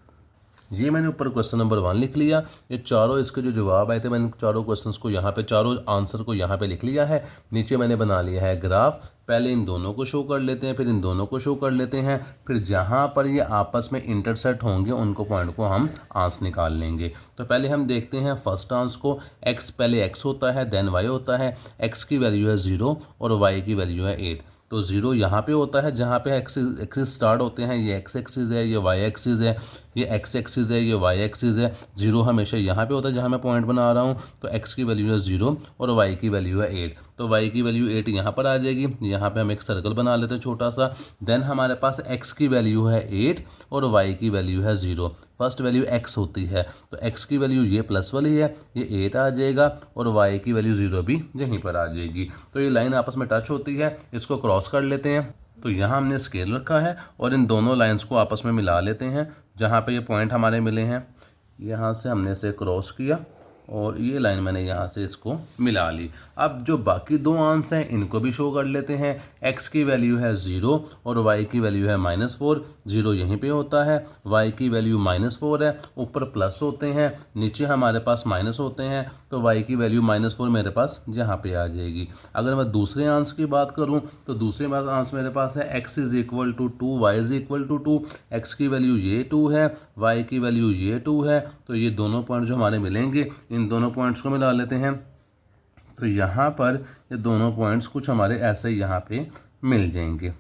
ये मैंने ऊपर क्वेश्चन नंबर 1 लिख लिया, ये चारों इसके जो जवाब आए थे मैंने चारों क्वेश्चंस को यहाँ पे, चारों आंसर को यहाँ पे लिख लिया है। नीचे मैंने बना लिया है ग्राफ, पहले इन दोनों को शो कर लेते हैं, फिर इन दोनों को शो कर लेते हैं, फिर जहाँ पर ये आपस में इंटरसेक्ट होंगे उनको पॉइंट को हम आंसर निकाल लेंगे। तो पहले हम देखते हैं फर्स्ट आंसर को, x पहले x होता है देन y होता है, x की वैल्यू है 0 और y की वैल्यू है 8। तो 0 यहाँ पे होता है जहाँ पे एक्सिस स्टार्ट होते हैं, ये x एक्सिस है, ये y एक्सिस है, ये x एक्सिस है, ये y एक्सिस है। 0 हमेशा यहाँ पे होता है जहाँ मैं पॉइंट बना रहा हूँ, तो x की वैल्यू है 0 और y की वैल्यू है 8, तो y की वैल्यू 8 यहाँ पर आ जाएगी। यहाँ पे हम एक सर्कल बना लेते हैं छोटा सा। देन हमारे पास x की वैल्यू है 8 और y की वैल्यू है 0। फर्स्ट वैल्यू x होती है, तो x की वैल्यू ये प्लस वाली है, ये 8 आ जाएगा और y की वैल्यू 0 भी यहीं पर आ जाएगी। तो ये लाइन आपस में टच होती है, इसको क्रॉस कर लेते हैं। तो यहाँ हमने स्केल रखा है और इन दोनों लाइंस को आपस में मिला लेते हैं। जहाँ पे ये पॉइंट हमारे मिले हैं, यहाँ से हमने इसे क्रॉस किया और ये लाइन मैंने यहाँ से इसको मिला ली। अब जो बाकी दो आंसर हैं इनको भी शो कर लेते हैं। x की वैल्यू है 0 और y की वैल्यू है -4, 0 यहीं पे होता है, y की वैल्यू -4 है, ऊपर प्लस होते हैं, नीचे हमारे पास माइनस होते हैं, तो y की वैल्यू -4 मेरे पास यहाँ पे आ जाएगी। अगर मैं दूसरे आंसर की बात करूँ तो दूसरे आंसर मेरे पास है x = 2, y = 2, x की वैल्यू ये 2 है, y की वैल्यू ये 2 है, तो ये दोनों पॉइंट जो हमारे मिलेंगे इन दोनों पॉइंट्स को मिला लेते हैं। तो यहाँ पर ये दोनों पॉइंट्स कुछ हमारे ऐसे यहाँ पे मिल जाएंगे।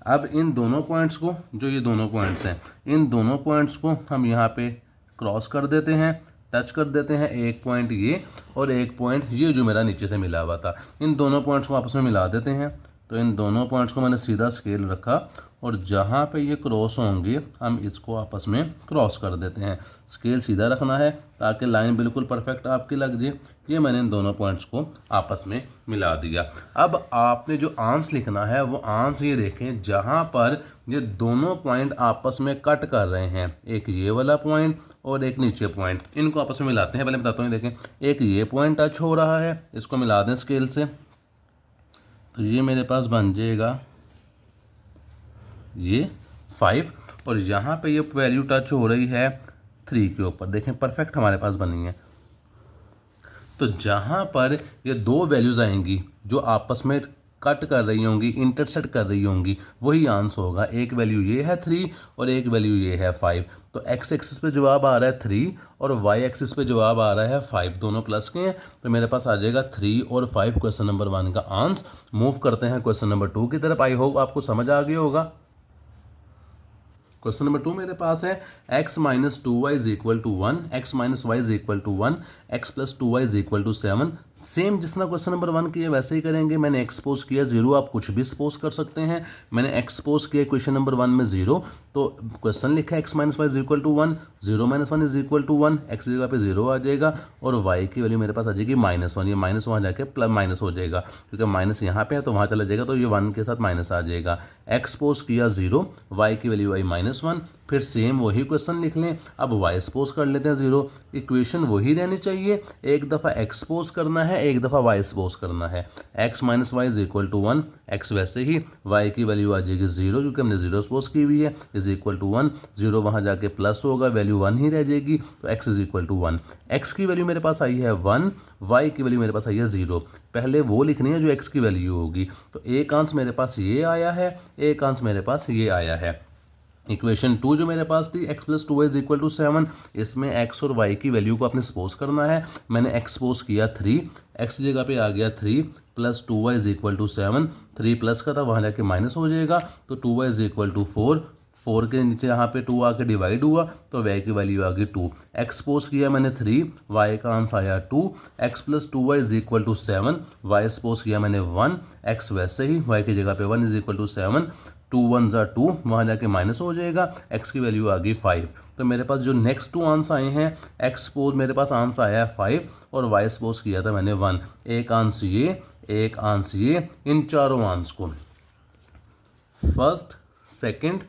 अब इन दोनों पॉइंट्स को, जो ये दोनों पॉइंट्स हैं, इन दोनों पॉइंट्स को हम यहाँ पे क्रॉस कर देते हैं, टच कर देते हैं। एक पॉइंट ये और एक पॉइंट ये जो मेरा नीचे से मिला हुआ था, इन दोनों पॉइंट्स को आपस में मिला देते हैं। तो इन दोनों पॉइंट्स को मैंने सीधा स्केल रखा और जहाँ पे ये क्रॉस होंगे हम इसको आपस में क्रॉस कर देते हैं। स्केल सीधा रखना है ताकि लाइन बिल्कुल परफेक्ट आपकी लग जाए। ये मैंने इन दोनों पॉइंट्स को आपस में मिला दिया। अब आपने जो आंसर लिखना है वो आंसर ये देखें जहाँ पर ये दोनों पॉइंट आपस में कट कर रहे हैं, एक ये वाला पॉइंट और एक नीचे पॉइंट, इनको आपस में मिलाते हैं। पहले बताता हूँ, देखें एक ये पॉइंट टच हो रहा है, इसको मिला दें स्केल से, तो ये मेरे पास बन जाएगा ये 5 और यहाँ पे ये वैल्यू टच हो रही है 3 के ऊपर, देखें परफेक्ट हमारे पास बनी है। तो जहाँ पर ये दो वैल्यूज़ आएंगी जो आपस में कट कर रही होंगी, इंटरसेक्ट कर रही होंगी, वही आंसर होगा। एक वैल्यू ये है 3 और एक वैल्यू ये है 5। तो x एक्सिस पे जवाब आ रहा है 3 और y एक्सिस पे जवाब आ रहा है 5, दोनों प्लस के हैं, तो मेरे पास आ जाएगा 3 और 5 क्वेश्चन नंबर 1 का आंसर। मूव करते हैं क्वेश्चन नंबर 2 की तरफ। आई होप आपको समझ आ गया होगा। क्वेश्चन नंबर 2 मेरे पास है x minus 2y is equal to 1, x minus Y is equal to 1, x plus 2y is equal to 7। Same जिस तरह क्वेश्चन नंबर 1 किया वैसे ही करेंगे। मैंने एक्सपोज किया 0, आप कुछ भी सपोज कर सकते हैं। मैंने एक्सपोज किया क्वेश्चन नंबर 1 में 0, तो क्वेश्चन लिखा है x minus Y is equal to 1, 0 minus 1 is equal to 1, x जगह पे 0 आ जाएगा और y की वैल्यू मेरे पास आ जाएगी -1। ये माइनस वहाँ जाके प्लस माइनस हो जाएगा, क्योंकि माइनस यहाँ पे है तो वहाँ चला जाएगा, तो ये 1 के साथ माइनस आ जाएगा। एक्सपोज किया 0, y की वैल्यू आई -1, फिर सेम वही क्वेश्चन लिख लें। अब y सपोज कर लेते हैं 0, इक्वेशन वही रहनी चाहिए। एक दफ़ा एक्सपोज करना है, एक दफ़ा y सपोज करना है। x minus Y is equal to 1, x वैसे ही, y की वैल्यू आ जाएगी 0 क्योंकि हमने 0 सपोज की हुई है, इज इक्वल टू 1, 0 वहाँ जाके प्लस होगा, वैल्यू 1 ही रह जाएगी, तो x is equal to 1। x की वैल्यू मेरे पास आई है 1, y की वैल्यू मेरे पास आई है 0। पहले वो लिखनी है जो x की वैल्यू होगी, तो एक आंसर मेरे पास ये आया है, एक आंसर मेरे पास ये आया है। इक्वेशन 2 जो मेरे पास थी x plus 2y is equal to 7, इसमें x और y की वैल्यू को आपने सपोज करना है। मैंने x सपोज किया 3, x जगह पे आ गया 3 plus 2y is equal to 7, 3 plus का था वहाँ जाके माइनस हो जाएगा, तो 2y इज इक्वल टू 4, 4 के नीचे यहाँ पे 2 आके डिवाइड हुआ तो y की वैल्यू आ गई 2। x सपोज किया मैंने 3, y का आंसर आया 2, x plus 2y is equal to 7, y suppose किया मैंने 1, x वैसे ही, y की जगह पे 1 इज इक्वल टू 7, 2 1 ज़ा 2, वहाँ जाके माइनस हो जाएगा, x की वैल्यू आ गई 5। तो मेरे पास जो नेक्स्ट 2 आंसर आए हैं, x सपोज मेरे पास आंसर आया है 5 और y सपोज किया था मैंने 1। एक आंसर ये, एक आंसर ये, इन चारों आंसर को फर्स्ट, सेकंड,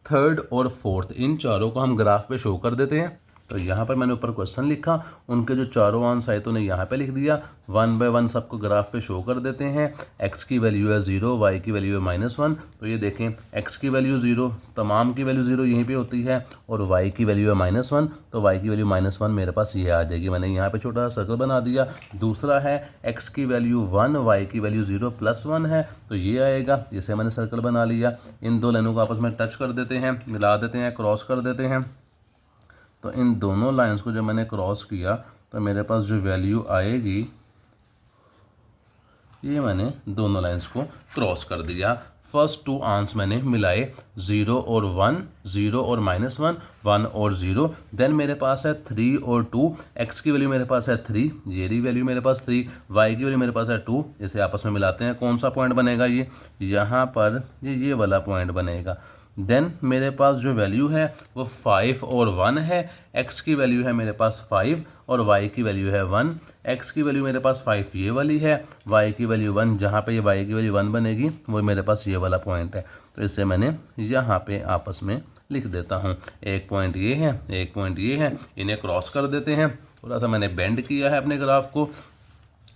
थर्ड और फोर्थ, इन चारों को हम ग्राफ पे शो कर देते हैं। तो यहाँ पर मैंने ऊपर क्वेश्चन लिखा, उनके जो चारों आंसर आए तो उन्हें यहाँ पे लिख दिया, 1 बाय 1 सबको ग्राफ पे शो कर देते हैं। x की वैल्यू है 0, y की वैल्यू है -1, तो ये देखें x की वैल्यू 0, तमाम की वैल्यू 0 यहीं पे होती है, और y की वैल्यू है -1, तो y की वैल्यू -1 मेरे पास ये आ जाएगी। मैंने यहाँ पे छोटा सा सर्कल बना दिया। दूसरा है x की वैल्यू 1, y की वैल्यू 0 प्लस 1 है, तो ये आएगा, जिसे मैंने सर्कल बना लिया। इन दो लाइनों को आपस में टच कर देते हैं, मिला देते हैं, क्रॉस कर देते हैं। तो इन दोनों लाइंस को जब मैंने क्रॉस किया तो मेरे पास जो वैल्यू आएगी, ये मैंने दोनों लाइंस को क्रॉस कर दिया। फर्स्ट 2 आंसर मैंने मिलाए, 0 और 1, 0 और -1, 1 और 0। देन मेरे पास है 3 और 2, x की वैल्यू मेरे पास है 3, ये रही वैल्यू मेरे पास 3, y की वैल्यू मेरे पास है 2। इसे आपस में मिलाते हैं, कौन सा पॉइंट बनेगा, ये यहाँ पर ये वाला पॉइंट बनेगा। देन मेरे पास जो वैल्यू है वो 5 और 1 है, x की वैल्यू है मेरे पास 5 और y की वैल्यू है 1। x की वैल्यू मेरे पास 5 ये वाली है, y की वैल्यू 1, जहाँ पे ये y की वैल्यू 1 बनेगी वो मेरे पास ये वाला पॉइंट है, तो इससे मैंने यहाँ पे आपस में लिख देता हूँ। एक पॉइंट ये है, एक पॉइंट ये है, इन्हें क्रॉस कर देते हैं। थोड़ा सा मैंने बेंड किया है अपने ग्राफ को।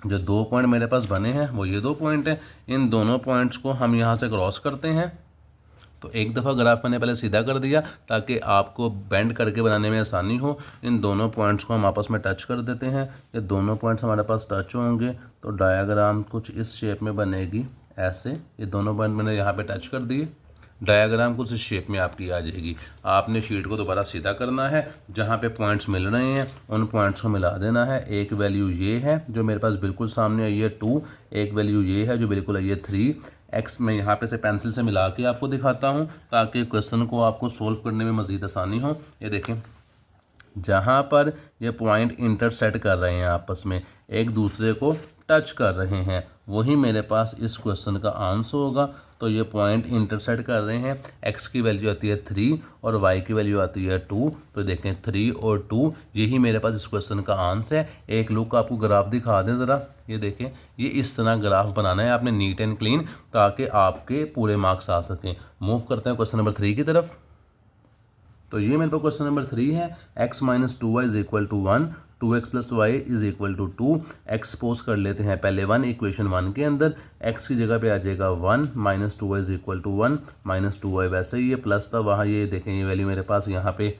जो 2 पॉइंट मेरे पास बने हैं वो ये 2 पॉइंट हैं, इन दोनों पॉइंट्स को हम यहाँ से क्रॉस करते हैं। तो एक दफ़ा ग्राफ मैंने पहले सीधा कर दिया ताकि आपको बेंड करके बनाने में आसानी हो। इन दोनों पॉइंट्स को हम आपस में टच कर देते हैं। ये दोनों पॉइंट्स हमारे पास टच होंगे तो डायग्राम कुछ इस शेप में बनेगी, ऐसे। ये दोनों पॉइंट मैंने यहाँ पे टच कर दिए, डायग्राम कुछ इस शेप में आपकी आ जाएगी। आपने शीट को दोबारा सीधा करना है, जहाँ पे पॉइंट्स मिल रहे हैं उन पॉइंट्स को मिला देना है। एक वैल्यू ये है जो मेरे पास बिल्कुल सामने आई है 2, एक वैल्यू ये है जो बिल्कुल आई है 3। एक्स मैं यहाँ पे से पेंसिल से मिला के आपको दिखाता हूँ ताकि क्वेश्चन को आपको सोल्व करने में मज़ीद आसानी हो। ये देखें, जहाँ पर ये पॉइंट इंटरसेक्ट कर रहे हैं, आपस में एक दूसरे को टच कर रहे हैं, वही मेरे पास इस क्वेश्चन का आंसर होगा। तो ये पॉइंट इंटरसेक्ट कर रहे हैं, x की वैल्यू आती है 3 और y की वैल्यू आती है 2। तो देखें 3 और 2, यही मेरे पास इस क्वेश्चन का आंसर है। एक लुक आपको ग्राफ दिखा दें ज़रा, ये देखें, ये इस तरह ग्राफ बनाना है आपने नीट एंड क्लीन, ताकि आपके पूरे मार्क्स आ सकें। मूव करते हैं क्वेश्चन नंबर 3 की तरफ। तो ये मेरे पास क्वेश्चन नंबर 3 है, x minus 2y is equal to 1, 2x plus Y is equal to 2। X suppose कर लेते हैं पहले 1 इक्वेशन 1 के अंदर, x की जगह पे आ जाएगा 1, minus 2y is equal to 1, minus 2y वैसे ही ये प्लस था वहाँ, ये देखें ये वैल्यू मेरे पास यहाँ पे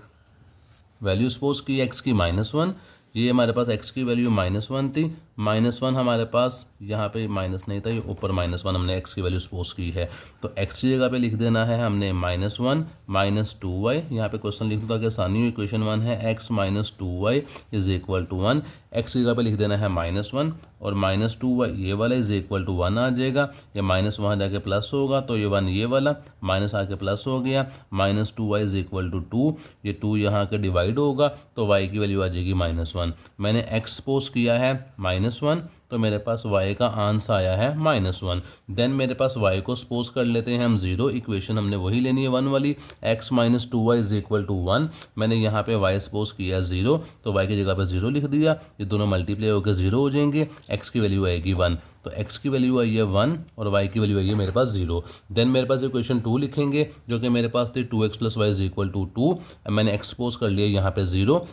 वैल्यू सपोज की x की -1, ये हमारे पास x की वैल्यू -1 थी, -1 हमारे पास यहाँ पे माइनस नहीं था, ये ऊपर -1 हमने x की वैल्यू सपोज की है। तो x की जगह पे लिख देना है हमने -1 माइनस 2y, यहाँ पे क्वेश्चन लिख दो ताकि आसानी हो। इक्वेशन 1 है x minus 2y is equal to 1, X की जगह पे लिख देना है -1 और -2y ये वाला इज इक्वल टू 1 आ जाएगा। ये माइनस वहाँ जाके प्लस होगा तो ये 1 ये वाला माइनस आके प्लस हो गया। -2y इज इक्वल टू 2, ये 2 यहाँ के डिवाइड होगा तो y की वैल्यू आ जाएगी -1। मैंने x सपोज किया है -1 तो मेरे पास y का आंसर आया है -1। देन मेरे पास y को सपोज कर लेते हैं हम 0, इक्वेशन हमने वही लेनी है 1 वाली, x - 2y is equal to 1। मैंने यहाँ पे y सपोज किया 0 तो y की जगह पे 0 लिख दिया। ये दोनों मल्टीप्लाई होकर 0 हो जाएंगे, x की वैल्यू आएगी 1, तो x की वैल्यू आई है 1 और y की वैल्यू आई है मेरे पास 0। देन मेरे पास इक्वेशन 2 लिखेंगे जो कि मेरे पास थी 2x + y is equal to 2। मैंने x सपोज कर लिया यहाँ पे 0,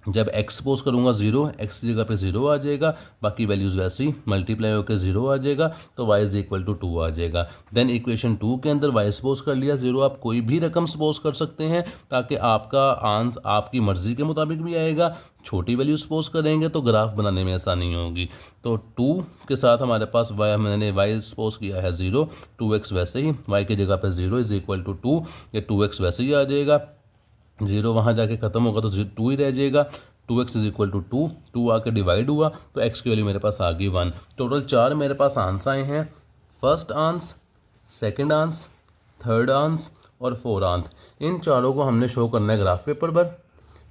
जब x सपोज करूँगा 0, x की जगह पे 0 आ जाएगा, बाकी वैल्यूज़ वैसे ही मल्टीप्लाई होकर 0 आ जाएगा तो y इज इक्वल टू 2 आ जाएगा। देन इक्वेशन 2 के अंदर y सपोज कर लिया 0, आप कोई भी रकम सपोज कर सकते हैं ताकि आपका आंसर आपकी मर्ज़ी के मुताबिक भी आएगा। छोटी वैल्यू सपोज करेंगे तो ग्राफ बनाने में आसानी होगी। तो 2 के साथ हमारे पास मैंने y सपोज किया है 0, 2x वैसे ही, y की जगह पर 0 इज इक्वल टू 2, ये 2x वैसे ही आ जाएगा, 0 वहाँ जाके ख़त्म होगा तो 2 ही रह जाएगा। 2x इज इक्वल टू 2, 2 आके डिवाइड हुआ तो x की वैल्यू मेरे पास आ गई 1। टोटल 4 मेरे पास आंसर आए हैं, first answer, second answer, third answer और फोर्थ आंसर। इन चारों को हमने शो करना है ग्राफ पेपर पर।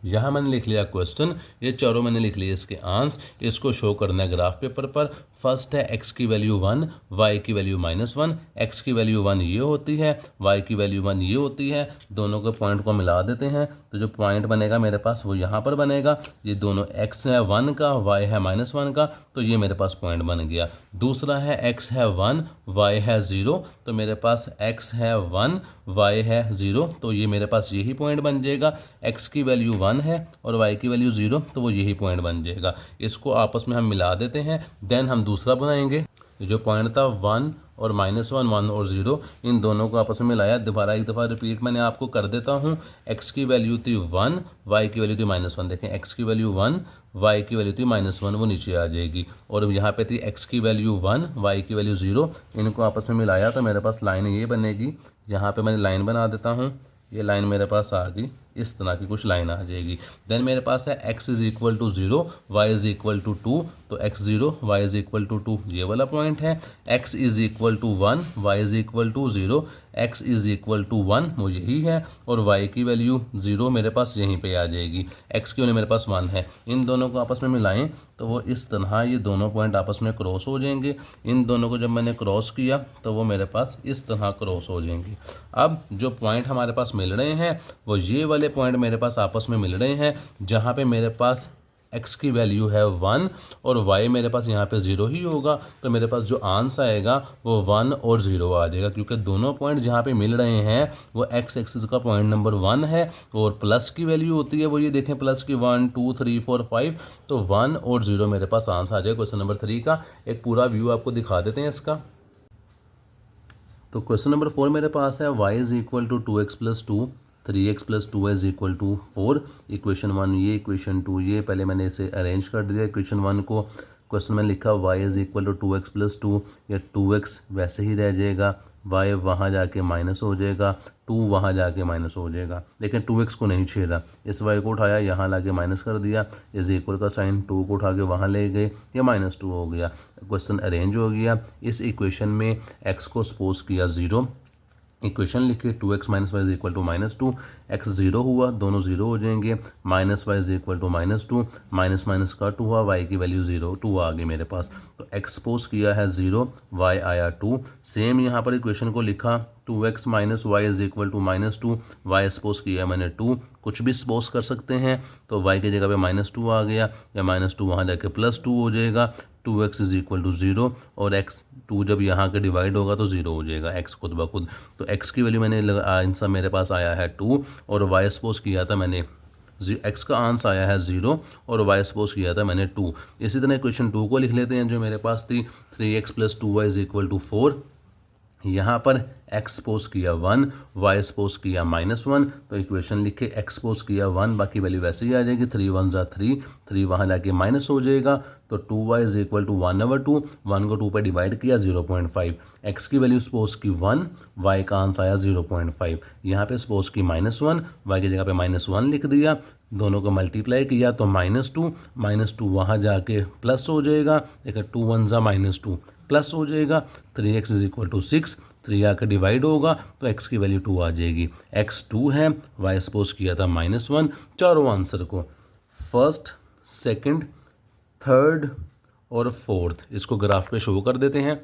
यहाँ मैंने लिख लिया क्वेश्चन, ये चारों मैंने लिख लिए इसके आंसर, इसको शो करना है ग्राफ पेपर पर। फर्स्ट है x की वैल्यू 1, y की वैल्यू -1, x की वैल्यू 1 ये होती है, y की वैल्यू 1 ये होती है। दोनों के पॉइंट को मिला देते हैं तो जो पॉइंट बनेगा मेरे पास वो यहाँ पर बनेगा। ये दोनों x है 1 का, y है -1 का, तो ये मेरे पास पॉइंट बन गया। दूसरा है x है 1, y है 0, तो मेरे पास x है 1, y है 0, तो ये मेरे पास यही पॉइंट बन जाएगा। x की वैल्यू 1 है और y की वैल्यू 0, तो वो यही पॉइंट बन जाएगा। इसको आपस में हम मिला देते हैं, देन हम दूसरा बनाएंगे। जो पॉइंट था 1 और -1, 1 और 0, इन दोनों को आपस में मिलाया। दोबारा एक दफ़ा रिपीट मैंने आपको कर देता हूँ। x की वैल्यू थी 1, y की वैल्यू थी -1। देखें x की वैल्यू 1, y की वैल्यू थी -1, वो नीचे आ जाएगी। और यहाँ पे थी x की वैल्यू 1, y की वैल्यू 0, इनको आपस में मिलाया तो मेरे पास लाइन ये बनेगी। यहाँ पे मैंने लाइन बना देता हूँ, ये लाइन मेरे पास आ गई, इस तरह की कुछ लाइन आ जाएगी। देन मेरे पास है x is equal to 0, y is equal to 2, तो x 0, y is equal to 2 ये वाला पॉइंट है। x is equal to 1, y is equal to 0, x is equal to 1 वो यही है, और y की वैल्यू 0 मेरे पास यहीं पे आ जाएगी। x की वैल्यू मेरे पास 1 है। इन दोनों को आपस में मिलाएं तो वो इस तरह ये दोनों पॉइंट आपस में क्रॉस हो जाएंगे। इन दोनों को जब मैंने क्रॉस किया तो वो मेरे पास इस तरह क्रॉस हो जाएंगे। अब जो पॉइंट हमारे पास मिल रहे हैं वो ये वाले पॉइंट मेरे पास आपस में मिल रहे हैं, जहाँ पे मेरे पास x की वैल्यू है 1 और y मेरे पास यहाँ पे 0 ही होगा, तो मेरे पास जो आंसर आएगा वो 1 और 0 आ जाएगा, क्योंकि दोनों पॉइंट जहाँ पे मिल रहे हैं वो x एक्सिस का पॉइंट नंबर 1 है और प्लस की वैल्यू होती है वो ये देखें प्लस की 1 2 3 4 5, तो 1 और 0 मेरे पास आंसर आ जाएगा क्वेश्चन नंबर 3 का। एक पूरा व्यू आपको दिखा देते हैं इसका। तो क्वेश्चन नंबर 4 मेरे पास है y is equal to 2x + 2, 3x + 2y is equal to 4। Equation 1 ये, इक्वेशन 2 ये, पहले मैंने इसे अरेंज कर दिया। इक्वेशन 1 को क्वेश्चन में लिखा y is equal to 2x + 2, या 2x वैसे ही रह जाएगा, y वहाँ जाके माइनस हो जाएगा, 2 वहाँ जाके माइनस हो जाएगा, लेकिन 2x को नहीं छेड़ा, इस y को उठाया यहाँ लाके माइनस कर दिया, इज इक्वल का साइन 2 को उठा के वहाँ ले गए, ये -2 हो गया। क्वेश्चन अरेंज हो गया। इस इक्वेशन में x को सपोज किया 0, इक्वेशन लिखिए 2x - y is equal to -2, x 0 हुआ, दोनों 0 हो जाएंगे, -y is equal to -2, minus minus cut हुआ, y की वैल्यू 0 2 आ गई मेरे पास। तो x सपोज किया है 0, y आया 2। सेम यहाँ पर इक्वेशन को लिखा 2x - y is equal to -2, y suppose किया मैंने 2, कुछ भी सपोज कर सकते हैं, तो y की जगह पे -2 आ गया, या -2 वहाँ जाके +2 हो जाएगा, 2x इज इक्वल टू 0, और x 2 जब यहाँ के डिवाइड होगा तो 0 हो जाएगा x खुद ब खुद। तो x की वैल्यू मैंने आंसर मेरे पास आया है 2, और y सपोज किया था मैंने, x का आंसर आया है 0 और y सपोज किया था मैंने 2। इसी तरह क्वेश्चन 2 को लिख लेते हैं जो मेरे पास थी, 3x + 2y is equal to 4। यहाँ पर x सपोज किया 1, y सपोज किया -1, तो इक्वेशन लिखे x सपोज किया 1, बाकी वैल्यू वैसे ही आ जाएगी, 3 1 ज़ा 3, 3 वहाँ जाके माइनस हो जाएगा, तो 2y इज इक्वल टू 1/2, 1 को 2 पे डिवाइड किया 0.5, x की वैल्यू सपोज की 1, y का आंसर आया 0.5, यहाँ पे सपोज की -1, y की जगह पे -1 लिख दिया, दोनों को मल्टीप्लाई किया तो -2 वहाँ जाके प्लस हो जाएगा, देखिए 2 1 ज़ा -2 प्लस हो जाएगा। 3x = 6, 3 आकर डिवाइड होगा तो x की वैल्यू 2 आ जाएगी। x 2 है, y सपोज किया था -1। चारों आंसर को फर्स्ट, सेकंड, थर्ड और फोर्थ इसको ग्राफ पे शो कर देते हैं।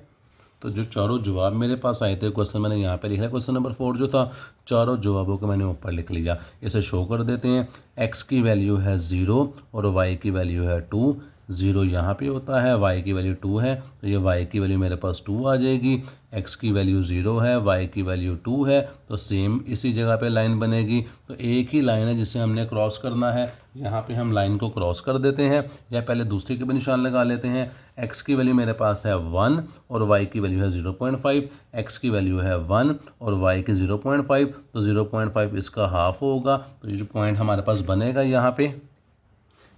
तो जो चारों जवाब मेरे पास आए थे, क्वेश्चन मैंने यहाँ पे लिखा है, क्वेश्चन नंबर 4 जो था, चारों जवाबों को मैंने ऊपर लिख लिया। इसे शो कर देते हैं। x की वैल्यू है 0 और y की वैल्यू है 2। 0 यहाँ पे होता है, y की वैल्यू 2 है, तो ये y की वैल्यू मेरे पास 2 आ जाएगी। x की वैल्यू 0 है, y की वैल्यू 2 है, तो सेम इसी जगह पे लाइन बनेगी। तो एक ही लाइन है जिसे हमने क्रॉस करना है, यहाँ पे हम लाइन को क्रॉस कर देते हैं, या पहले दूसरी के भी निशान लगा लेते हैं। x की वैल्यू मेरे पास है 1 और y की वैल्यू है 0.5। x की वैल्यू है 1 और y की 0.5, तो 0.5 इसका हाफ होगा। तो ये जो पॉइंट हमारे पास बनेगा यहाँ पे,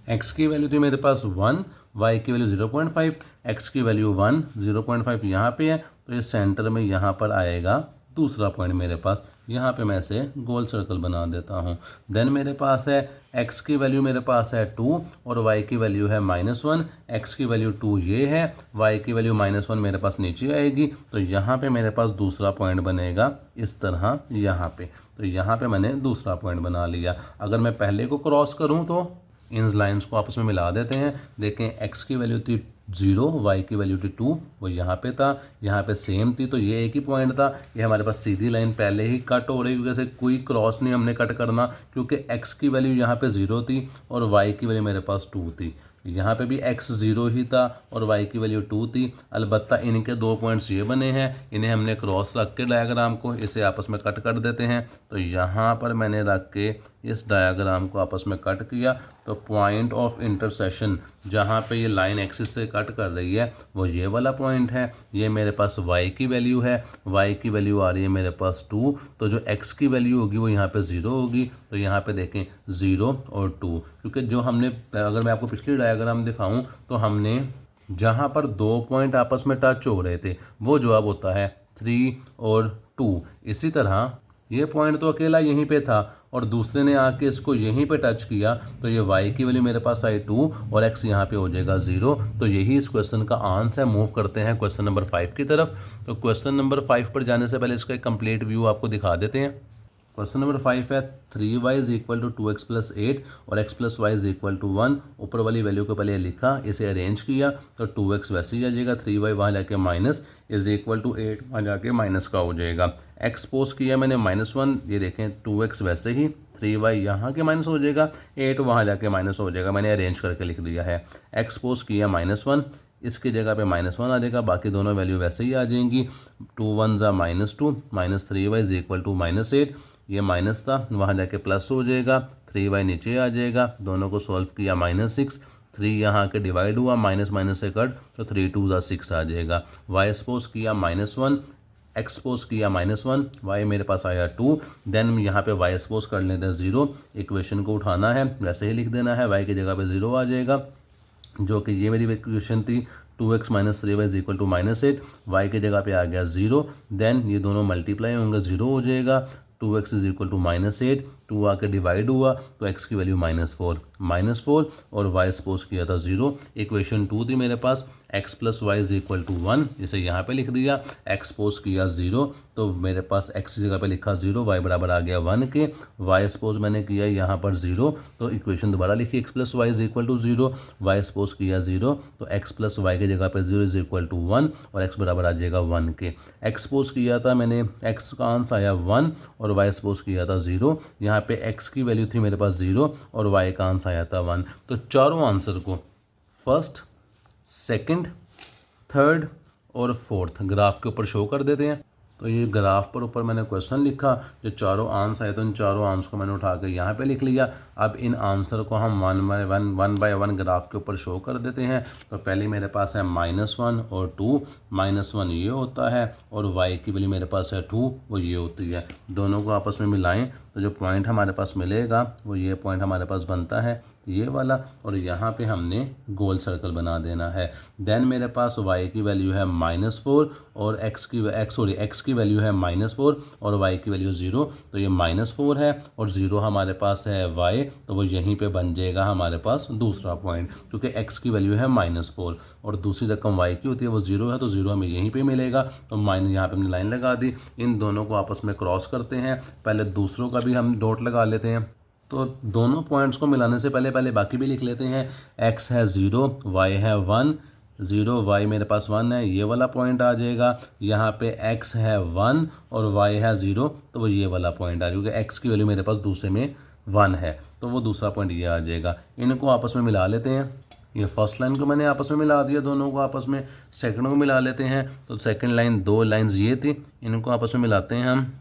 x की वैल्यू थी मेरे पास 1, y की वैल्यू 0.5, x की वैल्यू 1, 0.5 यहाँ पे है, तो ये सेंटर में यहाँ पर आएगा दूसरा पॉइंट मेरे पास। यहाँ पे मैं इसे गोल सर्कल बना देता हूँ। देन मेरे पास है x की वैल्यू मेरे पास है 2 और y की वैल्यू है -1। x की वैल्यू 2 ये है, y की वैल्यू -1 मेरे पास नीचे आएगी, तो यहाँ पे मेरे पास दूसरा पॉइंट बनेगा इस तरह यहाँ पे। तो यहाँ पे मैंने दूसरा पॉइंट बना लिया। अगर मैं पहले को क्रॉस करूँ तो इन लाइंस को आपस में मिला देते हैं। देखें, x की वैल्यू थी 0, y की वैल्यू थी 2, वो यहाँ पे था, यहाँ पे सेम थी, तो ये एक ही पॉइंट था। ये हमारे पास सीधी लाइन पहले ही कट हो रही, क्योंकि कोई क्रॉस नहीं हमने कट करना, क्योंकि x की वैल्यू यहाँ पे 0 थी और y की वैल्यू मेरे पास 2 थी। यहाँ पे भी x 0 ही था और y की वैल्यू 2 थी। अलबत्ता इनके दो पॉइंट्स ये बने हैं, इन्हें हमने क्रॉस रख के डायग्राम को इसे आपस में कट कर देते हैं। तो यहाँ पर मैंने रख के इस डायग्राम को आपस में कट किया, तो पॉइंट ऑफ इंटरसेक्शन जहाँ पे ये लाइन एक्सिस से कट कर रही है वो ये वाला पॉइंट है। ये मेरे पास y की वैल्यू है, y की वैल्यू आ रही है मेरे पास 2, तो जो x की वैल्यू होगी वो यहाँ पे 0 होगी। तो यहाँ पे देखें 0 और 2, क्योंकि जो हमने, अगर मैं आपको पिछली डायग्राम दिखाऊं तो हमने जहाँ पर दो पॉइंट आपस में टच हो रहे थे वो जवाब होता है 3 और 2। इसी तरह ये पॉइंट तो अकेला यहीं पे था और दूसरे ने आके इसको यहीं पे टच किया, तो ये y की वैल्यू मेरे पास आई 2 और x यहाँ पे हो जाएगा 0। तो यही इस क्वेश्चन का आंसर है। मूव करते हैं क्वेश्चन नंबर 5 की तरफ। तो क्वेश्चन नंबर 5 पर जाने से पहले इसका एक कंप्लीट व्यू आपको दिखा देते हैं। क्वेश्चन नंबर 5 है 3y = 2x + 8 और x + y = 1। ऊपर वाली वैल्यू को पहले लिखा, इसे अरेंज किया, तो 2x वैसे ही आ जाएगा, 3y वहाँ जाके माइनस =8 वहाँ जाके माइनस का हो जाएगा। x पोस्ट किया मैंने -1, ये देखें 2x वैसे ही, 3y यहाँ के माइनस हो जाएगा, 8 वहाँ जाके माइनस हो जाएगा, मैंने अरेंज करके लिख दिया है। x पोस्ट किया -1, इसकी जगह पे -1 आ जाएगा, बाकी दोनों वैल्यू वैसे ही आ जाएंगी। 2 1 ज़ा -2, -3y = -8, ये माइनस था, वहाँ जाके प्लस हो जाएगा, 3y नीचे आ जाएगा, दोनों को सॉल्व किया -6, 3 यहाँ के डिवाइड हुआ, माइनस माइनस से कट, तो 3 2 ज़ा 6 आ जाएगा। y सपोज किया -1, x सपोज किया -1, y मेरे पास आया 2, देन यहाँ पे y सपोज कर लेते हैं 0, इक्वेशन को उठाना है, वैसे ही लिख देना है, y की जगह पे 0 आ जाएगा, जो कि ये मेरी इक्वेशन थी। 2x - 3y = -8, y की जगह पे आ गया 0, देन ये दोनों मल्टीप्लाई होंगे, 0 हो जाएगा। 2x = -8, 2 आके डिवाइड हुआ, तो x की वैल्यू -4 और y सपोज किया था 0। इक्वेशन 2 थी मेरे पास, x + y = 1, इसे यहाँ पे लिख दिया, x सपोज किया 0, तो मेरे पास x की जगह पे लिखा 0, y बराबर आ गया 1 के, y सपोज मैंने किया यहाँ पर 0, तो इक्वेशन दोबारा लिखी, x + y = 0, y सपोज किया 0, तो x + y की जगह पे 0 = 1 और x बराबर आ जाएगा 1 के। x सपोज किया था मैंने, x का आंसर आया 1 और y सपोज किया था 0, यहाँ पे x की वैल्यू थी मेरे पास 0 और y का आंसर आया था 1। तो चारों आंसर को फर्स्ट, सेकंड, थर्ड और फोर्थ ग्राफ के ऊपर शो कर देते हैं। तो ये ग्राफ पर ऊपर मैंने क्वेश्चन लिखा, जो चारों आंसर आए तो इन चारों आंसर को मैंने उठा कर यहाँ पे लिख लिया। अब इन आंसर को हम वन बाय वन ग्राफ के ऊपर शो कर देते हैं। तो पहले मेरे पास है -1 और 2, -1 ये होता है और y की वैल्यू मेरे पास है 2, वो ये होती है। दोनों को आपस में मिलाएं तो जो पॉइंट हमारे पास मिलेगा वो ये पॉइंट हमारे पास बनता है, ये वाला, और यहाँ पे हमने गोल सर्कल बना देना है। देन मेरे पास y की वैल्यू है -4 और x की वैल्यू है -4 और y की वैल्यू 0, तो ये -4 है और 0 हमारे पास है y, तो वो यहीं पे बन जाएगा हमारे पास दूसरा पॉइंट, क्योंकि x की वैल्यू है -4 और दूसरी रकम y की होती है वो 0 है, तो 0 हमें यहीं पे मिलेगा। तो माइनस यहाँ पे हमने लाइन लगा दी, इन दोनों को आपस में क्रॉस करते हैं। पहले दूसरों का भी हम डॉट लगा लेते हैं। तो दोनों पॉइंट्स को मिलाने से पहले बाकी भी लिख लेते हैं। x है 0, y है 1, 0 y मेरे पास 1 है, ये वाला पॉइंट आ जाएगा। यहाँ पे x है 1 और y है 0, तो वो ये वाला पॉइंट आ जाएगा, क्योंकि x की वैल्यू मेरे पास दूसरे में 1 है, तो वो दूसरा पॉइंट ये आ जाएगा। इनको आपस में मिला लेते हैं। ये फर्स्ट लाइन को मैंने आपस में मिला दिया, दोनों को आपस में। सेकंड को मिला लेते हैं, तो सेकंड लाइन, दो लाइंस ये थी, इनको आपस में मिलाते हैं हम,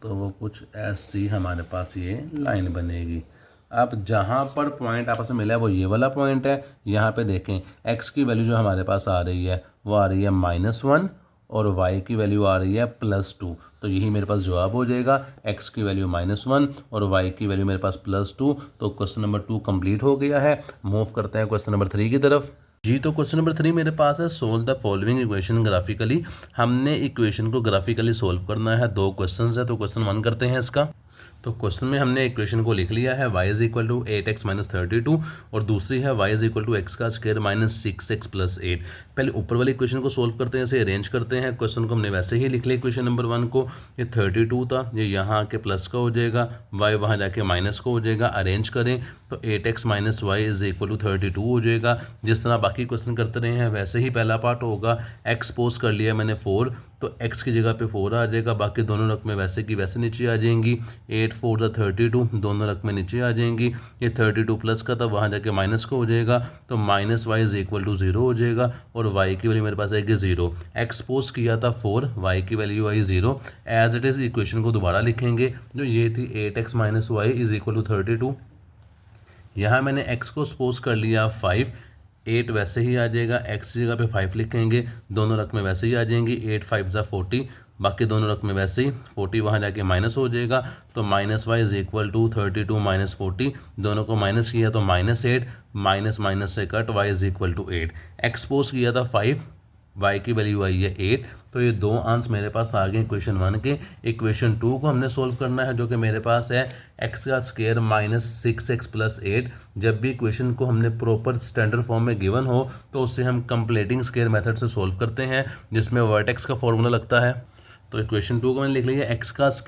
तो वो कुछ ऐसी हमारे पास ये लाइन बनेगी। अब जहाँ पर पॉइंट आपस में मिला है वो ये वाला पॉइंट है। यहाँ पे देखें x की वैल्यू जो हमारे पास आ रही है वो आ रही है -1 और y की वैल्यू आ रही है +2, तो यही मेरे पास जवाब हो जाएगा। x की वैल्यू -1 और y की वैल्यू मेरे पास +2, तो क्वेश्चन नंबर 2 कंप्लीट हो गया है। मूव करते हैं क्वेश्चन नंबर 3 की तरफ। जी, तो क्वेश्चन नंबर 3 मेरे पास है, solve the following equation graphically. हमने इक्वेशन को ग्राफिकली सोल्व करना है। 2 क्वेश्चन है, तो क्वेश्चन 1 करते हैं इसका। तो क्वेश्चन में हमने इक्वेशन को लिख लिया है, y = 8x - 32 और दूसरी है y = x² - 6x + 8। पहले ऊपर वाली इक्वेशन को सोल्व करते हैं, इसे अरेंज करते हैं। क्वेश्चन को हमने वैसे ही लिख लिया इक्वेशन नंबर 1 को, ये 32 था, ये यहाँ के प्लस का हो जाएगा, y वहाँ जाके माइनस का हो जाएगा। अरेंज करें तो 8x - y = 32 हो जाएगा। जिस तरह बाकी क्वेश्चन करते रहे हैं वैसे ही पहला पार्ट होगा। x पोज कर लिया मैंने 4, तो x की जगह पे 4 आ जाएगा, बाकी दोनों रकमें वैसे की वैसे नीचे आ जाएंगी। 8 4 32, दोनों रकमें नीचे आ जाएंगी। ये 32 प्लस का था, वहाँ जाके माइनस का हो जाएगा, तो -y = 0 हो जाएगा और y की वैल्यू मेरे पास आएगी 0। x पोज किया था 4, y की वैल्यू आई 0। एज इट इज़ इक्वेशन को दोबारा लिखेंगे, जो ये थी 8x - y = 32। यहाँ मैंने x को सपोज कर लिया 5, 8 वैसे ही आ जाएगा, x की जगह पे 5 लिखेंगे, दोनों रकमें वैसे ही आ जाएंगी। 8 5 = 40, बाकी दोनों रकमें वैसे ही, 40 वहाँ जाके माइनस हो जाएगा, तो -y = 32 - 40, दोनों को माइनस किया तो -8, माइनस से कट y = 8। एक्सपोज किया था 5, y की वैल्यू आई है 8, तो ये 2 आंसर मेरे पास आ गए इक्वेशन 1 के। इक्वेशन 2 को हमने सोल्व करना है, जो कि मेरे पास है x² - 6x + 8। जब भी इक्वेशन को हमने प्रॉपर स्टैंडर्ड फॉर्म में गिवन हो तो उससे हम कंप्लीटिंग स्क्वायर मेथड से सोल्व करते हैं, जिसमें वर्टेक्स का फॉर्मूला लगता है। तो इक्वेशन 2 को मैंने लिख लिया x² -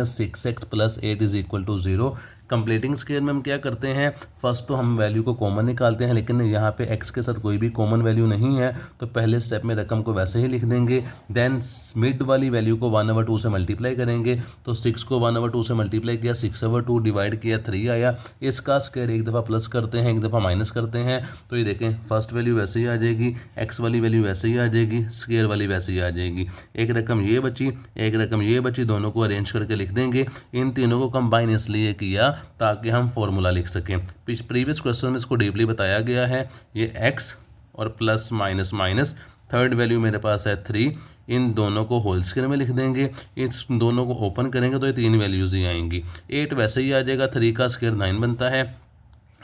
6x + 8 = 0। कंप्लीटिंग स्क्वायर में हम क्या करते हैं, फर्स्ट तो हम वैल्यू को कॉमन निकालते हैं, लेकिन यहाँ पे x के साथ कोई भी कॉमन वैल्यू नहीं है, तो पहले स्टेप में रकम को वैसे ही लिख देंगे। देन मिड वाली वैल्यू को 1/2 से मल्टीप्लाई करेंगे, तो 6 को 1/2 से मल्टीप्लाई किया, 6/2 डिवाइड किया, 3 आया। इसका स्क्वायर एक दफ़ा प्लस करते हैं, एक दफ़ा माइनस करते हैं, तो ये देखें फर्स्ट वैल्यू वैसे ही आ जाएगी, x वाली वैल्यू वैसे ही आ जाएगी, स्क्वायर वाली वैसे ही आ जाएगी। एक रकम ये बची, एक रकम ये बची, दोनों को अरेंज करके लिख देंगे। इन तीनों को कंबाइन इसलिए किया ताकि हम फॉर्मूला लिख सकें। प्रीवियस क्वेश्चन में इसको डीपली बताया गया है। ये x और plus minus minus, third value मेरे पास है 3, इन दोनों को होल स्क्वायर में लिख देंगे, इस दोनों को ओपन करेंगे तो ये 3 वैल्यूज़ ही आएंगी। 8 वैसे ही आ जाएगा, 3 का स्क्वायर 9 बनता है।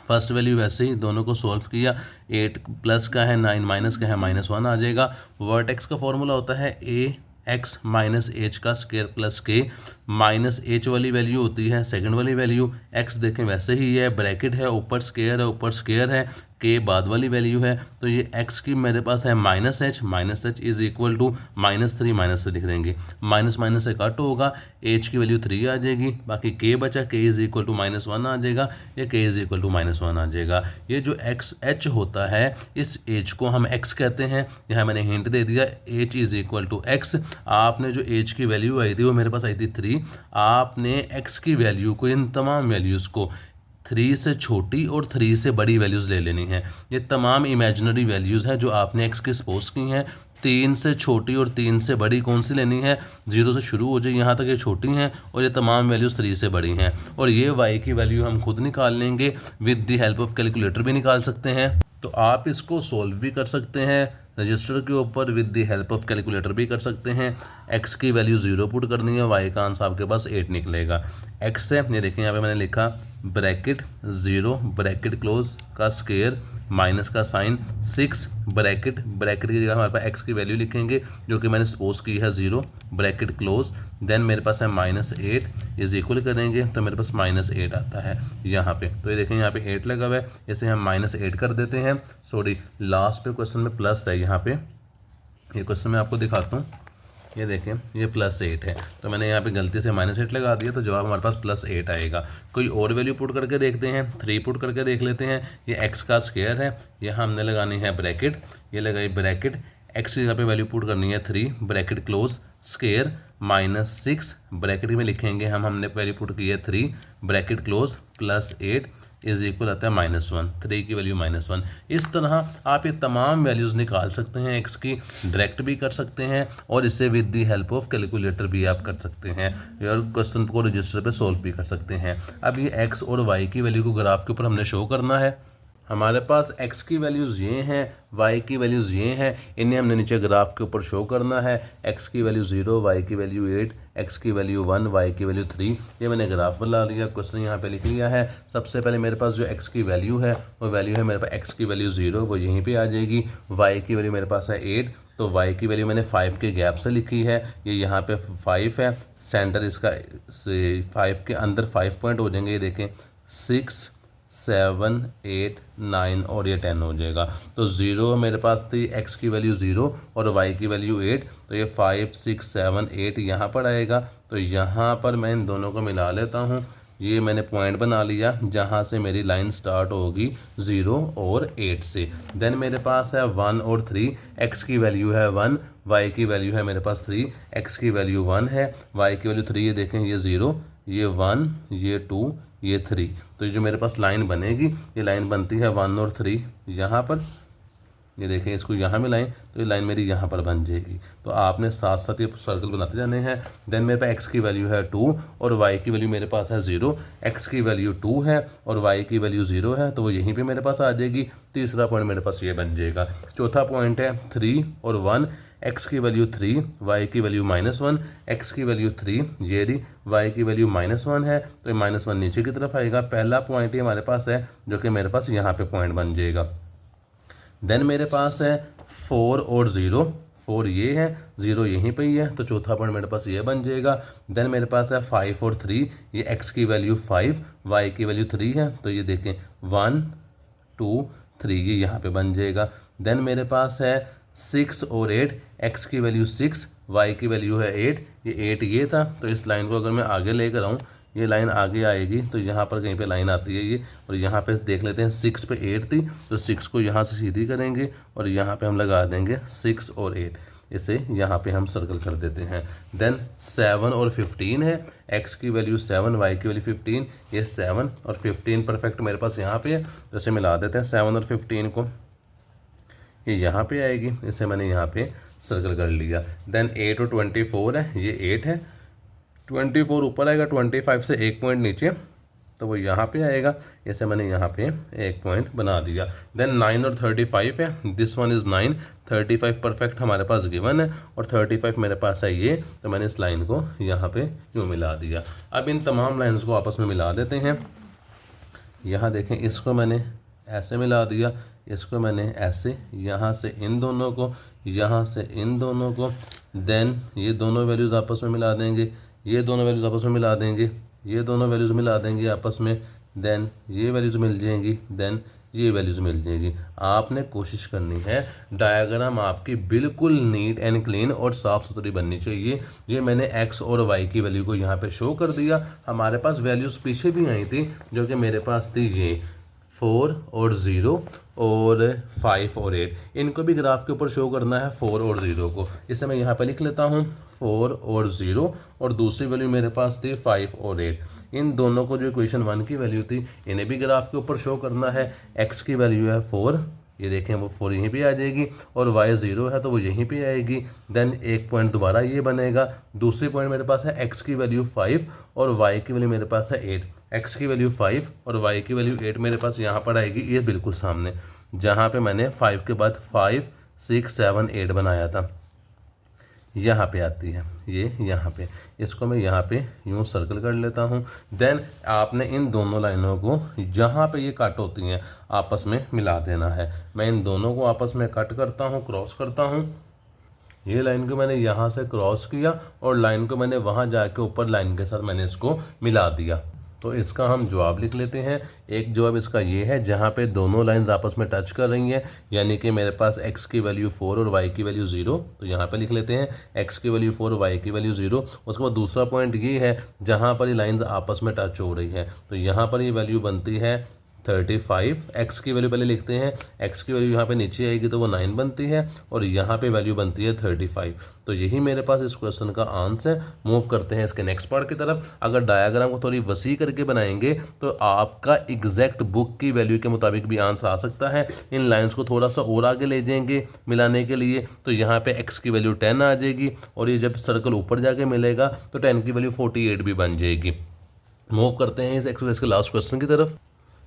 फर्स्ट वैल्यू वैसे ही, दोनों को सॉल्व किया, 8 प्लस का है 9 माइनस का है -1 आ जाएगा। वर्टेक्स का फॉर्मूला होता है ax - h² + k, -h वाली वैल्यू होती है सेकंड वाली वैल्यू, x देखें वैसे ही है, ब्रैकेट है, ऊपर स्क्वायर है, k बाद वाली वैल्यू है, तो ये x की मेरे पास है -h = -3 से लिख देंगे, माइनस से कट होगा, h की वैल्यू 3 आ जाएगी, बाकी k बचा, k = -1 आ जाएगा, ये k = -1 आ जाएगा। ये जो h होता है, इस h को हम x कहते हैं। यहाँ मैंने हिंट दे दिया, h = x। आपने जो h की वैल्यू आई थी वो मेरे पास आई थी 3, आपने x की वैल्यू को, इन तमाम वैल्यूज़ को 3 से छोटी और 3 से बड़ी वैल्यूज़ ले लेनी है। ये तमाम इमेजिनरी वैल्यूज़ हैं जो आपने x की सपोज की हैं। 3 से छोटी और 3 से बड़ी कौन सी लेनी है, 0 से शुरू हो जाए, यहाँ तक ये छोटी हैं और ये तमाम वैल्यूज़ 3 से बड़ी हैं। और ये y की वैल्यू हम खुद निकाल लेंगे, with the help of calculator भी निकाल सकते हैं। तो आप इसको सोल्व भी कर सकते हैं रजिस्टर के ऊपर, with the help of calculator भी कर सकते हैं। x की वैल्यू 0 पुट करनी है, y का आंसर आपके पास 8 निकलेगा। x है, ये देखिए यहाँ पे मैंने लिखा ब्रैकेट 0 ब्रैकेट क्लोज का स्क्वायर माइनस का साइन 6 ब्रैकेट की जगह हमारे पास x की वैल्यू लिखेंगे जो कि मैंने सपोज की है 0 ब्रैकेट क्लोज, देन मेरे पास है -8 इज इक्वल करेंगे तो मेरे पास -8 आता है यहाँ पे। तो ये देखें यहाँ पे 8 लगा हुआ है, इसे हम -8 कर देते हैं। सॉरी, लास्ट पे क्वेश्चन में प्लस है, यहाँ पे ये क्वेश्चन मैं आपको दिखाता हूँ। ये देखें ये +8 है, तो मैंने यहाँ पे गलती से -8 लगा दिया, तो जवाब हमारे पास +8 आएगा। कोई और वैल्यू पुट करके देखते हैं, 3 पुट करके देख लेते हैं। ये x का स्क्वायर है, यहाँ हमने लगानी है ब्रैकेट, ये लगाई ब्रैकेट, x की जगह पे वैल्यू पुट करनी है 3 ब्रैकेट क्लोज स्क्वायर -6 ब्रैकेट में लिखेंगे हमने वैल्यू पुट की है 3 ब्रैकेट क्लोज +8 इज इक्वल आता है -1, 3 की वैल्यू -1। इस तरह आप ये तमाम वैल्यूज़ निकाल सकते हैं, एक्स की डायरेक्ट भी कर सकते हैं और इससे with the help of calculator भी आप कर सकते हैं और क्वेश्चन को रजिस्टर पे सॉल्व भी कर सकते हैं। अब ये एक्स और वाई की वैल्यू को ग्राफ के ऊपर हमने शो करना है। हमारे पास x की वैल्यूज़ ये हैं, y की वैल्यूज़ ये हैं, इन्हें हमने नीचे ग्राफ के ऊपर शो करना है। x की वैल्यू 0, y की वैल्यू 8, x की वैल्यू 1, y की वैल्यू 3, ये मैंने ग्राफ पर ला लिया, क्वेश्चन यहाँ पे लिख लिया है। सबसे पहले मेरे पास जो x की वैल्यू है वो वैल्यू है मेरे पास x की वैल्यू 0, वो यहीं पर आ जाएगी। y की वैल्यू मेरे पास है 8, तो y की वैल्यू मैंने 5 के गैप से लिखी है, ये यहाँ पे 5 है, सेंटर इसका 5 के अंदर 5 पॉइंट हो जाएंगे, ये देखें 6, 7, 8, 9 और ये 10 हो जाएगा। तो 0 मेरे पास थी, x की वैल्यू 0 और y की वैल्यू 8, तो ये 5, 6, 7, 8 यहाँ पर आएगा। तो यहाँ पर मैं इन दोनों को मिला लेता हूँ, ये मैंने पॉइंट बना लिया जहाँ से मेरी लाइन स्टार्ट होगी 0 और 8 से। देन मेरे पास है 1 और 3, x की वैल्यू है 1, y की वैल्यू है मेरे पास 3, x की वैल्यू 1 है, y की वैल्यू 3, ये देखें ये 0, ये 1, ये 2, ये 3। तो ये जो मेरे पास लाइन बनेगी, ये लाइन बनती है 1 और 3 यहाँ पर, ये देखें इसको यहाँ मिलाएं तो ये लाइन मेरी यहाँ पर बन जाएगी। तो आपने साथ साथ ये सर्कल बनाते जाने हैं। देन मेरे पास x की वैल्यू है 2 और y की वैल्यू मेरे पास है 0, x की वैल्यू 2 है और y की वैल्यू 0 है, तो वो यहीं पे मेरे पास आ जाएगी। तीसरा पॉइंट मेरे पास ये बन जाएगा। चौथा पॉइंट है 3 और 1, x की वैल्यू 3, y की वैल्यू -1, x की वैल्यू 3 ये रही, y की वैल्यू -1 है, तो ये -1 नीचे की तरफ आएगा। पहला पॉइंट ही हमारे पास है जो कि मेरे पास यहाँ पे पॉइंट बन जाएगा। देन मेरे पास है 4 और 0, 4 ये है, 0 यहीं पे ही है, तो चौथा पॉइंट मेरे पास ये बन जाएगा। देन मेरे पास है 5 और 3, ये x की वैल्यू 5, y की वैल्यू 3 है, तो ये देखें 1, 2, 3 ये यहाँ पे बन जाएगा। देन मेरे पास है 6 और 8, x की वैल्यू 6, y की वैल्यू है 8, ये 8 ये था, तो इस लाइन को अगर मैं आगे लेकर आऊँ, ये लाइन आगे आएगी, तो यहाँ पर कहीं पे लाइन आती है ये, और यहाँ पे देख लेते हैं 6 पे 8 थी, तो 6 को यहाँ से सीधी करेंगे और यहाँ पे हम लगा देंगे 6 और 8, इसे यहाँ पे हम सर्कल कर देते हैं। देन 7 और 15 है, x की वैल्यू 7, y की वैल्यू 15, ये 7 और 15 परफेक्ट मेरे पास यहाँ पे है, तो इसे मिला देते हैं 7 और 15 को, ये यहाँ पे आएगी, इसे मैंने यहाँ पे सर्कल कर लिया। देन 8 और 24 है, ये 8 है, 24 ऊपर आएगा 25 से 1 पॉइंट नीचे, तो वो यहाँ पे आएगा, इसे मैंने यहाँ पे 1 पॉइंट बना दिया। देन 9 और 35 है, दिस वन इज़ 9, 35 परफेक्ट हमारे पास गिवन है और 35 मेरे पास है ये, तो मैंने इस लाइन को यहाँ पे यूँ मिला दिया। अब इन तमाम लाइन्स को आपस में मिला देते हैं। यहाँ देखें, इसको मैंने ऐसे मिला दिया, इसको मैंने ऐसे, यहाँ से इन दोनों को, यहाँ से इन दोनों को, देन ये दोनों वैल्यूज़ आपस में मिला देंगे, ये दोनों वैल्यूज़ आपस में मिला देंगे, ये दोनों वैल्यूज़ मिला देंगे आपस में, देन ये वैल्यूज़ मिल जाएंगी, देन ये वैल्यूज़ मिल जाएगी। आपने कोशिश करनी है डायग्राम आपकी बिल्कुल नीट एंड क्लीन और साफ़ सुथरी बननी चाहिए। ये मैंने x और y की वैल्यू को यहाँ पे शो कर दिया। हमारे पास वैल्यूज़ पीछे भी आई थी जो कि मेरे पास थी ये 4 और 0 और 5 और 8, इनको भी ग्राफ के ऊपर शो करना है 4 और 0 को। इसे मैं यहाँ पे लिख लेता हूँ 4 और 0 और दूसरी वैल्यू मेरे पास थी 5 और 8। इन दोनों को जो इक्वेशन 1 की वैल्यू थी इन्हें भी ग्राफ के ऊपर शो करना है। x की वैल्यू है 4, ये देखें वो 4 यहीं पे आ जाएगी और y 0 है तो वो यहीं पे आएगी। देन एक पॉइंट दोबारा ये बनेगा। दूसरी पॉइंट मेरे पास है x की वैल्यू 5 और y की वैल्यू मेरे पास है 8। x की वैल्यू 5 और y की वैल्यू 8 मेरे पास यहाँ पर आएगी, ये बिल्कुल सामने जहाँ पे मैंने 5 के बाद 5, 6, 7, 8 बनाया था। यहाँ पे आती है, ये यहाँ पे, इसको मैं यहाँ पे यूँ सर्कल कर लेता हूँ। देन आपने इन दोनों लाइनों को जहाँ पे ये कट होती हैं आपस में मिला देना है। मैं इन दोनों को आपस में कट करता हूँ, क्रॉस करता हूँ। ये लाइन को मैंने यहाँ से क्रॉस किया और लाइन को मैंने वहाँ जाके ऊपर लाइन के साथ मैंने इसको मिला दिया। तो इसका हम जवाब लिख लेते हैं। एक जवाब इसका ये है जहाँ पे दोनों लाइंस आपस में टच कर रही हैं, यानी कि मेरे पास x की वैल्यू 4 और y की वैल्यू 0, तो यहाँ पे लिख लेते हैं x की वैल्यू 4 y की वैल्यू 0। उसके बाद दूसरा पॉइंट ये है जहाँ पर ये लाइंस आपस में टच हो रही है, तो यहाँ पर ये वैल्यू बनती है 35। x की वैल्यू पहले लिखते हैं, x की वैल्यू यहाँ पे नीचे आएगी तो वो 9 बनती है और यहाँ पे वैल्यू बनती है 35। तो यही मेरे पास इस क्वेश्चन का आंसर। मूव करते हैं इसके नेक्स्ट पार्ट की तरफ। अगर डायग्राम को थोड़ी वसी करके बनाएंगे तो आपका एग्जैक्ट बुक की वैल्यू के मुताबिक भी आंसर आ सकता है। इन लाइन्स को थोड़ा सा और आगे ले जाएंगे मिलाने के लिए, तो यहाँ पे x की वैल्यू 10 आ जाएगी और ये जब सर्कल ऊपर जाके मिलेगा तो 10 की वैल्यू 48 भी बन जाएगी। मूव करते हैं इस एक्सरसाइज के लास्ट क्वेश्चन की तरफ।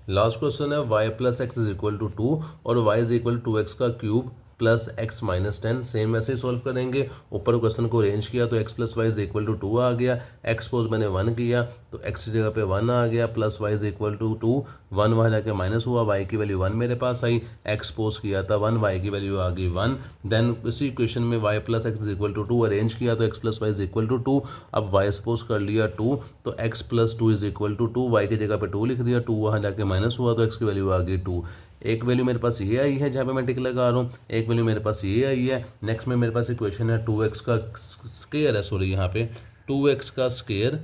लास्ट क्वेश्चन है y plus x is equal to 2 और y is equal to x का cube plus x minus 10। Same वैसे ही सॉल्व करेंगे। ऊपर क्वेश्चन को अरेंज किया तो x plus Y is equal to 2 आ गया, x पोज मैंने 1 किया तो x की जगह पे 1 आ गया, plus Y is equal to 2, 1 वहाँ जाके माइनस हुआ, y की वैल्यू 1 मेरे पास आई, x पोज किया था 1, y की वैल्यू आ गई 1। देन इसी इक्वेशन में y plus x is equal to 2 arrange किया तो x plus Y is equal to 2। अब y सपोज कर लिया 2 तो x plus 2 is equal to 2, y की जगह पे 2 लिख दिया, 2 वहाँ जाके माइनस हुआ तो x की वैल्यू आ गई 2। एक वैल्यू मेरे पास ये आई है जहाँ पे मैं टिक लगा रहा हूँ, एक वैल्यू मेरे पास ये आई है। नेक्स्ट में मेरे पास इक्वेशन है 2x का स्क्वायर है, सॉरी यहाँ पे 2x का स्क्वायर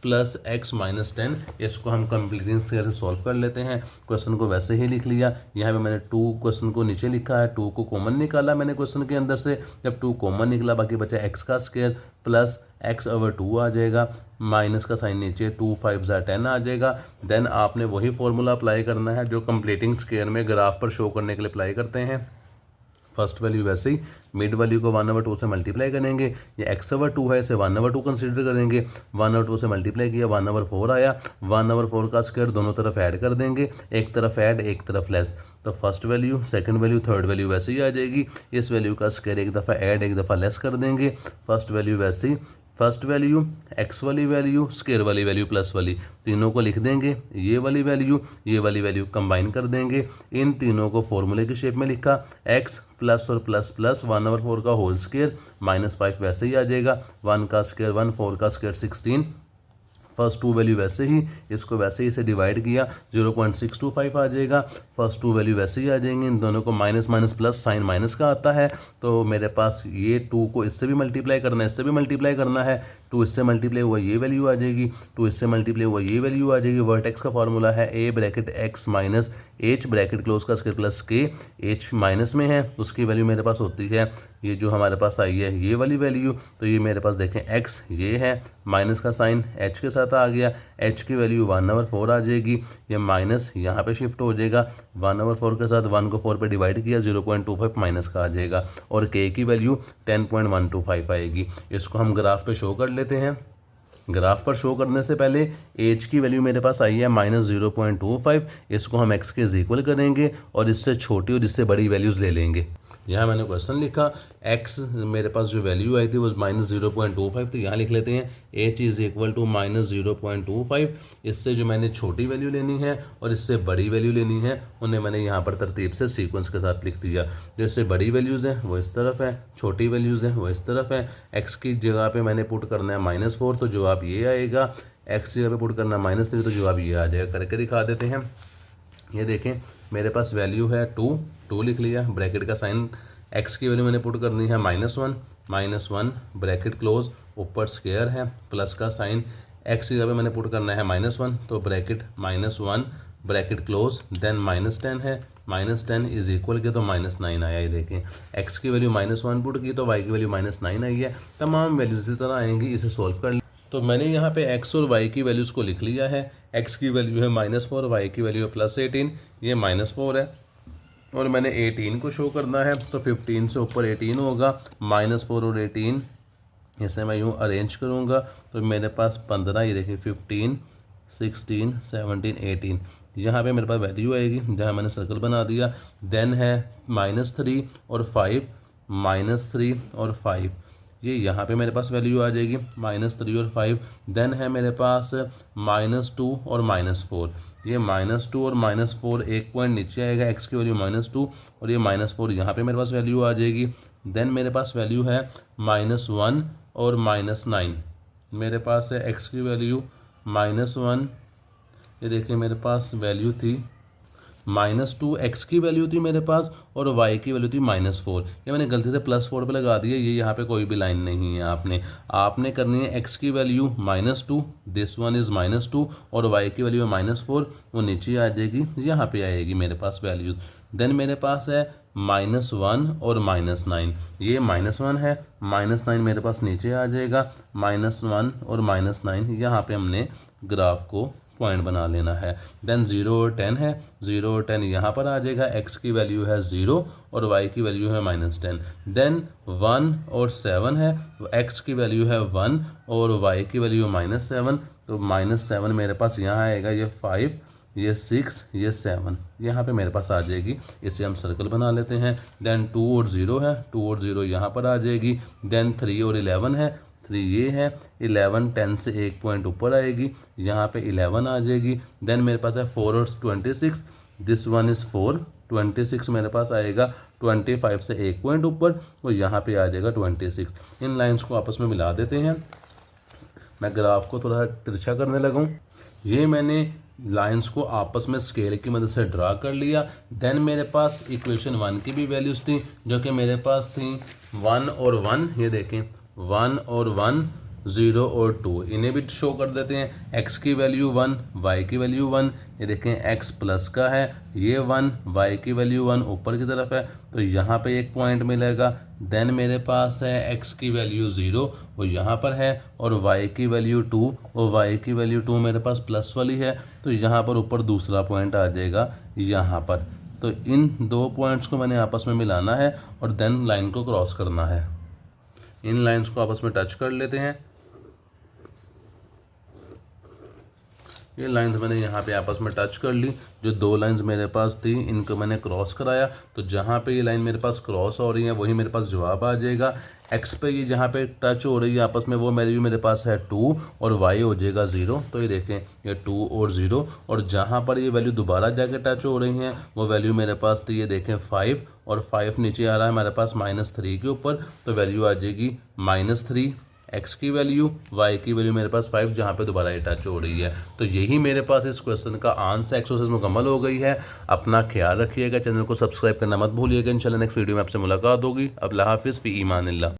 प्लस x माइनस 10। इसको हम कंप्लीटिंग स्क्वायर से सॉल्व कर लेते हैं। क्वेश्चन को वैसे ही लिख लिया, यहाँ पे मैंने 2 क्वेश्चन को नीचे लिखा है, 2 को कॉमन निकाला मैंने क्वेश्चन के अंदर से। जब 2 कॉमन निकला बाकी बचा x का स्क्वायर प्लस x ओवर 2 आ जाएगा, माइनस का साइन नीचे, 2 5 10 आ जाएगा। देन आपने वही फॉर्मूला अप्लाई करना है जो कंप्लीटिंग स्क्वायर में ग्राफ पर शो करने के लिए अप्लाई करते हैं। फर्स्ट वैल्यू वैसे ही मिड वैल्यू को 1/2 से मल्टीप्लाई करेंगे, ये x/2 है इसे 1/2 कंसीडर करेंगे, 1/2 से मल्टीप्लाई किया 1/4 आया, 1/4 का स्क्वायर दोनों तरफ ऐड कर देंगे, एक तरफ ऐड एक तरफ लेस, तो first value second value third value वैसे ही आ जाएगी। इस वैल्यू का स्क्वायर एक दफ़ा ऐड एक दफ़ा लेस कर देंगे, फर्स्ट वैल्यू वैसे ही, फर्स्ट वैल्यू x वाली वैल्यू स्क्वायर वाली वैल्यू प्लस वाली, तीनों को लिख देंगे, ये वाली वैल्यू कंबाइन कर देंगे, इन तीनों को फॉर्मूले की शेप में लिखा, x प्लस और प्लस प्लस 1/4 का होल स्क्वायर माइनस 5 वैसे ही आ जाएगा, 1 का स्क्वायर 1, 4 का स्क्वायर 16। फर्स्ट 2 वैल्यू वैसे ही, इसको वैसे ही इसे डिवाइड किया 0.625 आ जाएगा, फर्स्ट 2 वैल्यू वैसे ही आ जाएंगे, इन दोनों को minus minus plus sign minus का आता है, तो मेरे पास ये 2 को इससे भी मल्टीप्लाई करना है, इससे भी मल्टीप्लाई करना है, 2 इससे मल्टीप्लाई हुआ ये वैल्यू आ जाएगी, 2 इससे मल्टीप्लाई हुआ ये वैल्यू आ जाएगी। वर्टेक्स का फॉर्मूला है a bracket x minus h bracket close का square plus k, h minus में है उसकी वैल्यू मेरे पास होती है ये जो हमारे पास आई है ये वाली वैल्यू, तो ये मेरे पास देखें x ये है, माइनस का साइन h के साथ आ गया, h की वैल्यू 1/4 आ जाएगी, ये माइनस यहाँ पे शिफ्ट हो जाएगा, 1/4 के साथ 1 को 4 पे डिवाइड किया 0.25 माइनस का आ जाएगा और k की वैल्यू 10.125 आएगी। इसको हम ग्राफ पे शो कर लेते हैं। ग्राफ पर शो करने से पहले एच की वैल्यू मेरे पास आई है -0.25, इसको हम x के इक्वल करेंगे और इससे छोटी और इससे बड़ी वैल्यूज़ ले लेंगे। यहाँ मैंने क्वेश्चन लिखा x मेरे पास जो वैल्यू आई थी वो -0.25, तो यहाँ लिख लेते हैं h इज़ इक्वल टू -0.25। इससे जो मैंने छोटी वैल्यू लेनी है और इससे बड़ी वैल्यू लेनी है उन्हें मैंने यहाँ पर तरतीब से सीक्वेंस के साथ लिख दिया। जैसे बड़ी वैल्यूज़ हैं वो इस तरफ है, छोटी वैल्यूज़ हैं वो इस तरफ है। x की जगह पे मैंने पुट करना है -4 तो जवाब ये आएगा, x की जगह पे पुट करना है -3 तो जवाब ये आ जाएगा। करके दिखा देते हैं। ये देखें मेरे पास वैल्यू है 2 लिख लिया, ब्रैकेट का साइन, x की वैल्यू मैंने पुट करनी है -1 ब्रैकेट क्लोज, ऊपर स्क्वायर है प्लस का साइन, x की जगह पे मैंने पुट करना है -1 तो ब्रैकेट -1 ब्रैकेट क्लोज, देन -10 है, -10 इज इक्वल के तो -9 आया। ये देखें x की वैल्यू -1 पुट की तो y की वैल्यू -9 आई है। तमाम वैल्यूज इसी तरह आएंगी, इसे सॉल्व कर तो मैंने यहाँ पे x और y की वैल्यूज़ को लिख लिया है। x की वैल्यू है -4, y की वैल्यू है +18, ये -4 है और मैंने 18 को शो करना है तो 15 से ऊपर 18 होगा, -4 और 18 इसे मैं यूँ अरेंज करूँगा तो मेरे पास 15, ये देखिए 15 16 17 18, यहाँ पे मेरे पास वैल्यू आएगी जहाँ मैंने सर्कल बना दिया। देन है -3 और 5, -3 और 5, ये यहाँ पे मेरे पास वैल्यू आ जाएगी -3 और 5। देन है मेरे पास -2 और -4। ये -2 और -4 एक पॉइंट नीचे आएगा, x की वैल्यू -2 और ये -4 यहाँ पे मेरे पास वैल्यू आ जाएगी। देन मेरे पास वैल्यू है -1 और -9। मेरे पास है x की वैल्यू -1, ये देखिए मेरे पास वैल्यू थी -2, x की वैल्यू थी मेरे पास और y की वैल्यू थी -4। ये मैंने गलती से +4 पे लगा दिया, ये यहाँ पे कोई भी लाइन नहीं है। आपने करनी है x की वैल्यू -2, दिस वन इज़ -2 और y की वैल्यू है -4, वो नीचे आ जाएगी, यहाँ पे आएगी मेरे पास वैल्यू। देन मेरे पास है -1 और -9। ये -1 है, -9 मेरे पास नीचे आ जाएगा, -1 और -9 यहाँ पे हमने ग्राफ को पॉइंट बना लेना है। देन 0 और 10 है, 0 और 10 यहाँ पर आ जाएगा, x की वैल्यू है 0 और y की वैल्यू है -10। देन 1 और 7 है, x की वैल्यू है 1 और y की वैल्यू है -7, तो -7 मेरे पास यहाँ आएगा, ये 5, ये 6, ये 7 यहाँ पे मेरे पास आ जाएगी। इसे हम सर्कल बना लेते हैं। देन 2 और 0 है, 2 और 0 यहाँ पर आ जाएगी। देन 3 और 11 है, 3 ये है, 11 10 से एक पॉइंट ऊपर आएगी, यहाँ पे 11 आ जाएगी। देन मेरे पास है 4 और 26, दिस वन इज़ 4, 26 मेरे पास आएगा 25 से एक पॉइंट ऊपर और यहाँ पे आ जाएगा 26। इन लाइंस को आपस में मिला देते हैं। मैं ग्राफ को थोड़ा तिरछा करने लगूँ। ये मैंने लाइंस को आपस में स्केल की मदद से ड्रा कर लिया। देन मेरे पास इक्वेशन 1 की भी वैल्यूज़ थी जो कि मेरे पास थी 1 और 1, ये देखें 1 और 1, 0 और 2, इन्हें भी शो कर देते हैं। x की वैल्यू 1, y की वैल्यू 1, ये देखें x प्लस का है, ये 1, y की वैल्यू 1 ऊपर की तरफ है, तो यहाँ पे एक पॉइंट मिलेगा। देन मेरे पास है x की वैल्यू 0, वो यहाँ पर है, और y की वैल्यू 2, और y की वैल्यू 2 मेरे पास प्लस वाली है, तो यहाँ पर ऊपर दूसरा पॉइंट आ जाएगा यहाँ पर। तो इन दो पॉइंट्स को मैंने आपस में मिलाना है और देन लाइन को क्रॉस करना है। इन लाइंस को आपस में टच कर लेते हैं। ये लाइंस मैंने यहाँ पे आपस में टच कर ली। जो दो लाइंस मेरे पास थी इनको मैंने क्रॉस कराया, तो जहाँ पे ये लाइन मेरे पास क्रॉस हो रही है वही मेरे पास जवाब आ जाएगा। एक्स पे ये जहाँ पे टच हो रही है आपस में वो वैल्यू मेरे पास है 2 और वाई हो जाएगा 0। तो ये देखें ये 2 और 0, और जहाँ पर ये वैल्यू दोबारा जाके टच हो रही हैं वो वैल्यू मेरे पास थी, ये देखें 5, और 5 नीचे आ रहा है मेरे पास -3 के ऊपर, तो वैल्यू आ जाएगी -3। x की वैल्यू, y की वैल्यू मेरे पास 5, जहाँ पे दोबारा ये टच हो रही है। तो यही मेरे पास इस क्वेश्चन का आंसर एक्सरसाइज मुकम्मल हो गई है। अपना ख्याल रखिएगा, चैनल को सब्सक्राइब करना मत भूलिएगा। इंशाल्लाह नेक्स्ट वीडियो में आपसे मुलाकात होगी। अब अल्लाह हाफिज़, फ़ी ईमानिल्लाह।